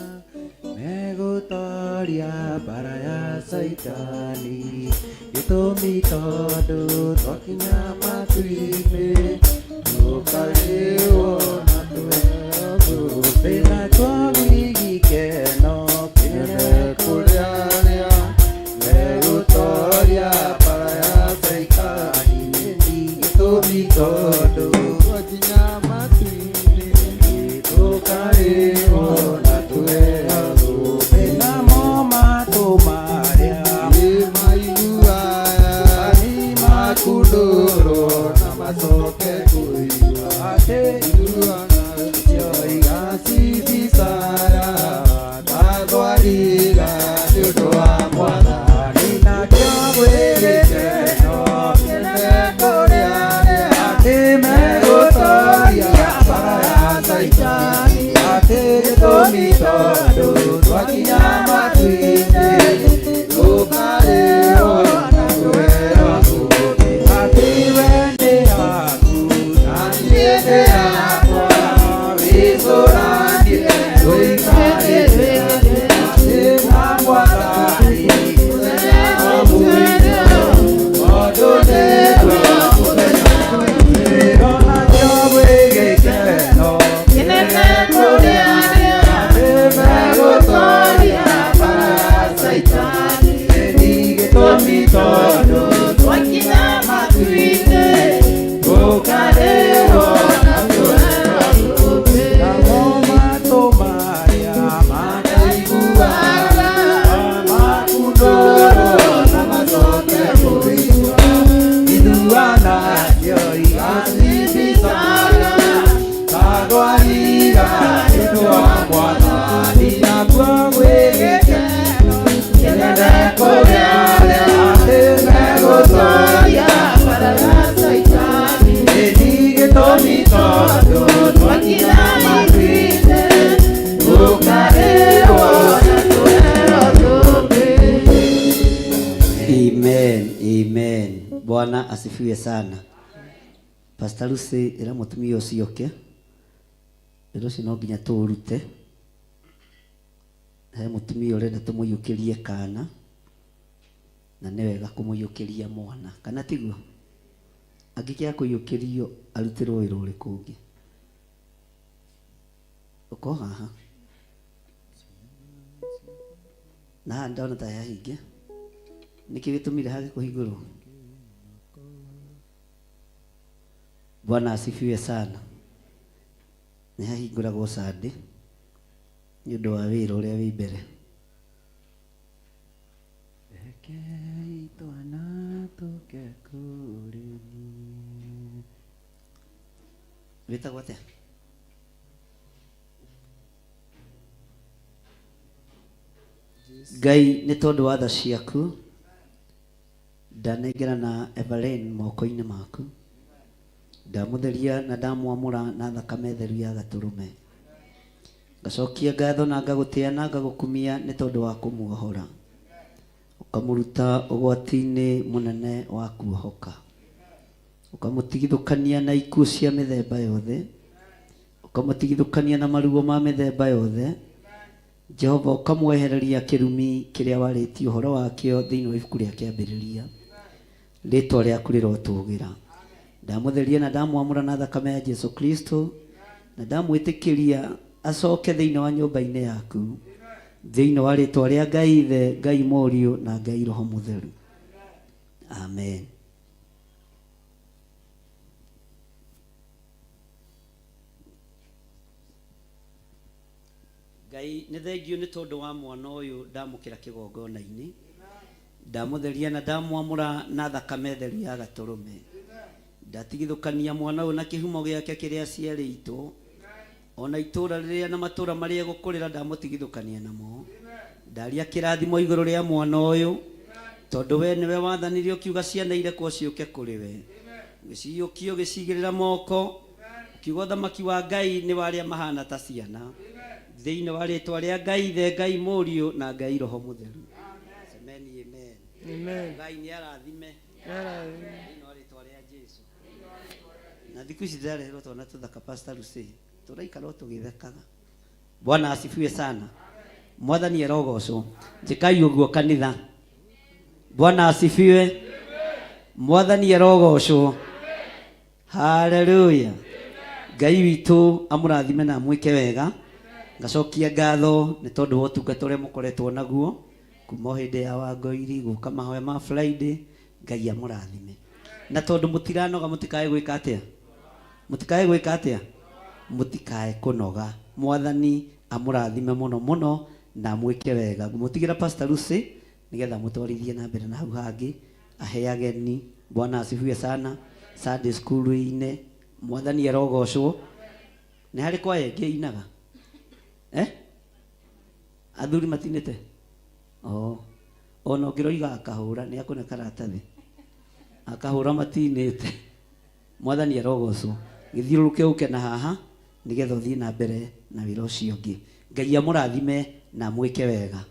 S3: megũtooria mbara ya Saitani. Gĩtũmi tondũ twakinya matu-inĩ, tũkarĩhwo na tũheo thĩna. Twagui gĩkeno kĩnene kũrĩa arĩa megũtooria mbara ya Saitani. Gĩtũmi tondũ twakinya matu-inĩ, tũkarĩhwo na tũheo thĩna. Mo matũmarĩa maiguaga nĩ makundũrwo na macoke kũigua atĩ
S2: Bwana asifiwe sana. Pastor Lucy ira mutumia ucioke. Ero cino nginya turute. He mutumia urenda tumuyukirie kana. Na nĩ wega kumuyukiria mwana. Kana tiguo? Angĩkĩa kũyũkĩrio arutirwo wĩra ũrĩkũ ũngĩ? Uko haha. Na ndona ta yahinge. Niki gĩtũmire hage kũhingũrwo? Bwana asifiwe sana. Nĩ hahingũragwo Sunday nĩ ũndũ wa wĩra ũrĩa wĩ mbere.
S3: Rekei twana tũke kũrĩ niĩ.
S2: Wĩtagwo atĩa? Ngai nĩ tondũ wa tha ciaku ndanengera na Evelyn moko-inĩ maku. Ndamutheria na ndamwamũra na thakame theru ya Gatũrũme. Ngacokia ngatho na ngagũtĩa na ngagũkumia nĩ tondũ wa kũmuohora. Ukamũruta ũgwati-inĩ mũnene wa kuohoka. Ukamũtigithũkania na ikuũ cia mĩthemba yothe. Ukamũtigithũkania na maruo ma mĩthemba yothe. Jehova ukamwehereria kĩrumi kĩrĩa warĩtie ũhoro wakĩo thĩinĩ wa ibuku rĩa kĩambĩrĩria. Rĩtwa rĩaku rĩrotũgĩra. Ndamutheria na ndamwamũra na thakame ya Jesu Kristo na ndamwĩtĩkĩria acoke thĩinĩ wa nyũmba-inĩ yaku thĩinĩ wa rĩtwa rĩa Ngai Ithe, Ngai Mũriũ na Ngai Roho Mũtheru. Amen. Ngai nĩ thengio nĩ tondũ wa mwana ũyũ ndamũkĩra kĩgongona-inĩ. Ndamutheria na ndamwamũra na thakame theru ya Gatũrũme. Ndatigithũkania mwana ũyũ na kĩhumo gĩake kĩrĩa aciarĩtwo. Ona itũra rĩrĩa na matũra marĩa gũkũrĩra ndamũtigithũkania namo. Ndaria kĩrathimo igũrũ rĩa mwana ũyũ tondũ we nĩwe wathanire ũkiuga ciana irekwo ciũke kũrĩ we. Gĩciyũkio gĩcigĩrĩra moko. Kiugo thamaki wa Ngai nĩ warĩa mahana ta ciana. Thĩinĩ wa rĩtwa rĩa Ngai Ithe, Ngai Mũriũ na Ngai Roho Mũtheru. Amen. Amen. Ngai nĩ arathime. Thĩinĩ wa rĩtwa rĩa Jesu. Na thikũ ici ndĩrareherwo twana tũthaka Pastor Lucy. Tũraikara tũgĩthekaga. Bwana asifiwe sana. Mwathani arogocwo. Njikai ũguo kanitha. Bwana asifiwe. Mwathani arogocwo. Hallelujah. Ngai witũ amũrathime na mwĩke wega. Ngacokia ngatho nĩ tondũ wa ũtungata ũrĩa mũkoretwo naguo kuma hĩndĩ ya Wangũiri gũka mahoya ma Friday. Ngai amũrathime. Na tondũ mũtiranoga mũtikae gwĩka atĩa? Mũtikae gwĩka atĩa? Mũtikae kũnoga. Mwathani amũrathime mũno mũno na mwĩke wega. Mũtigira Pastor Lucy nigetha mũtwarithie na mbere na hau hangĩ ahe ageni. Bwana asifiwe sana. Sunday school-inĩ Mwathani arogocwo. Nĩ harĩ kwaya ĩngĩ inaga? Athuri matinĩte? Ona ũngĩroiga akahũra nĩ akũne karatathi. Akahũra matinĩte. Mwathani arogocwo. Gĩthiũrũrũke ũke na haha nigetha ũthiĩ na mbere na wĩra ũcio ũngĩ. Ngai amũrathime na mwĩke wega.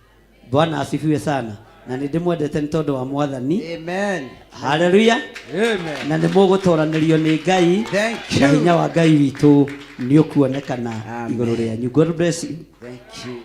S2: Bwana asifiwe sana. Na nĩ ndĩmwendete nĩ tondũ wa Mwathani.
S3: Amen.
S2: Hallelujah.
S3: Amen.
S2: Na nĩ mũgũtoranĩrio nĩ Ngai.
S3: Thank
S2: Na
S3: you.
S2: hinya wa Ngai witũ nĩ ũkuonekana igũrũ rĩanyu. God bless you.
S3: Thank you.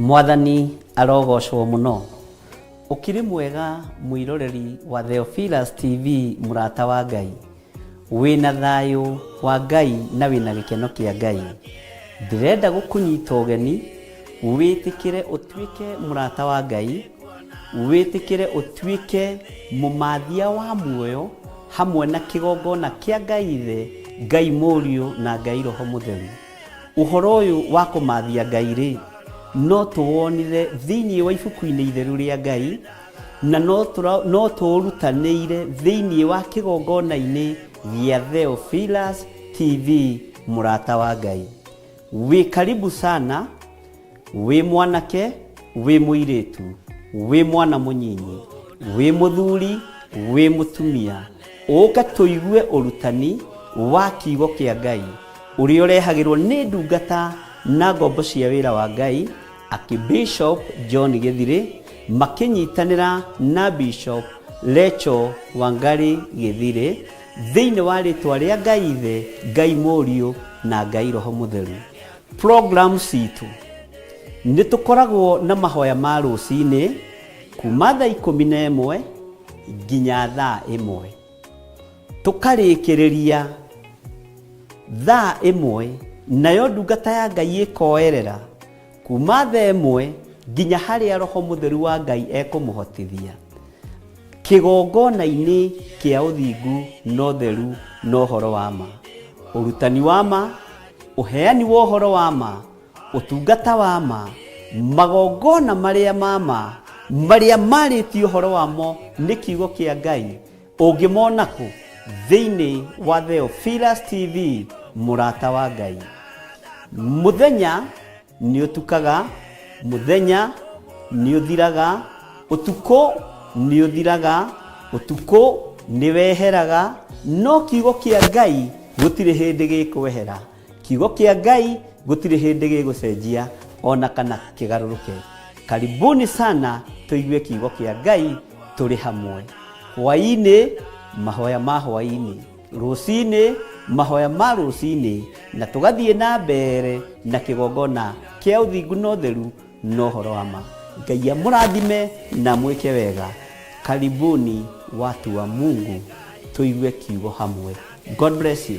S2: Mwathani arogocwo muno. Ukiri mwega mwiroreri wa Theophilus TV murata wa Ngai. Wina thayo wa Ngai na wina gikeno kia Ngai. Ndirenda gukunyita ugeni witikire utwike murata wa Ngai, witikire utwike mumathia wa muoyo hamwe na kigongona kia Ngai Ithe, Ngai Mũriũ na Ngai Roho Mũtheru. Uhoro uyu wa kumathia Ngai ri no tuwonire thiini wa ibuku-ini itheru ria Ngai, na no turutanire thiini wa kigongona-ini gia Theophilus TV murata wa Ngai. Wi karibu sana, wi mwanake, wi muiritu, wi mwana munyinyi, wi muthuri, wi mutumia. Uka tuigue urutani wa kiugo kia Ngai uria urehagirwo ni ndungata na ngombo cia wira wa Ngai Bishop John Githire makinyitanira na Bishop Lecho Wangari Githire thiini wa ritwa ria Ngai Ithe, Ngai Mũriũ na Ngai Roho Mũtheru. Program citu ni tukoragwo na mahoya ma rucini kuma thaa 11 nginya thaa 1, tukarikiriria thaa 1 nayo ndungata ya Ngai ikoerera kuma thaa 1 nginya haria Roho Mũtheru wa Ngai ekumuhotithia kigongona-ini kia uthingu no theru no horo wa ma, urutani wa ma, uheani wa horo wa ma, utungata wa ma, magongona maria mama maria maritio horo wamo ni kiugo kia Ngai. Ungimona ku thiini wa Theophilus TV murata wa Ngai. Muthenya ni utukaga, muthenya ni uthiraga, utuko ni uthiraga, utuko ni weheraga, no kiugo kia Ngai gutire hindi gikwehera. Kiugo kia Ngai gutire hindi gigucenjia ona kana kigaruruke. Karibuni sana tuigue kiugo kia Ngai turi hamwe. Hwaini mahoya ma hwaini, rucini mahoya ma rucini, na tugathie na mbere na kigongona kia uthingu no theru no horo wa ma. Ngai amurathime na mwike wega. Karibuni watu wa Mungu tuigue kiugo hamwe. God bless you.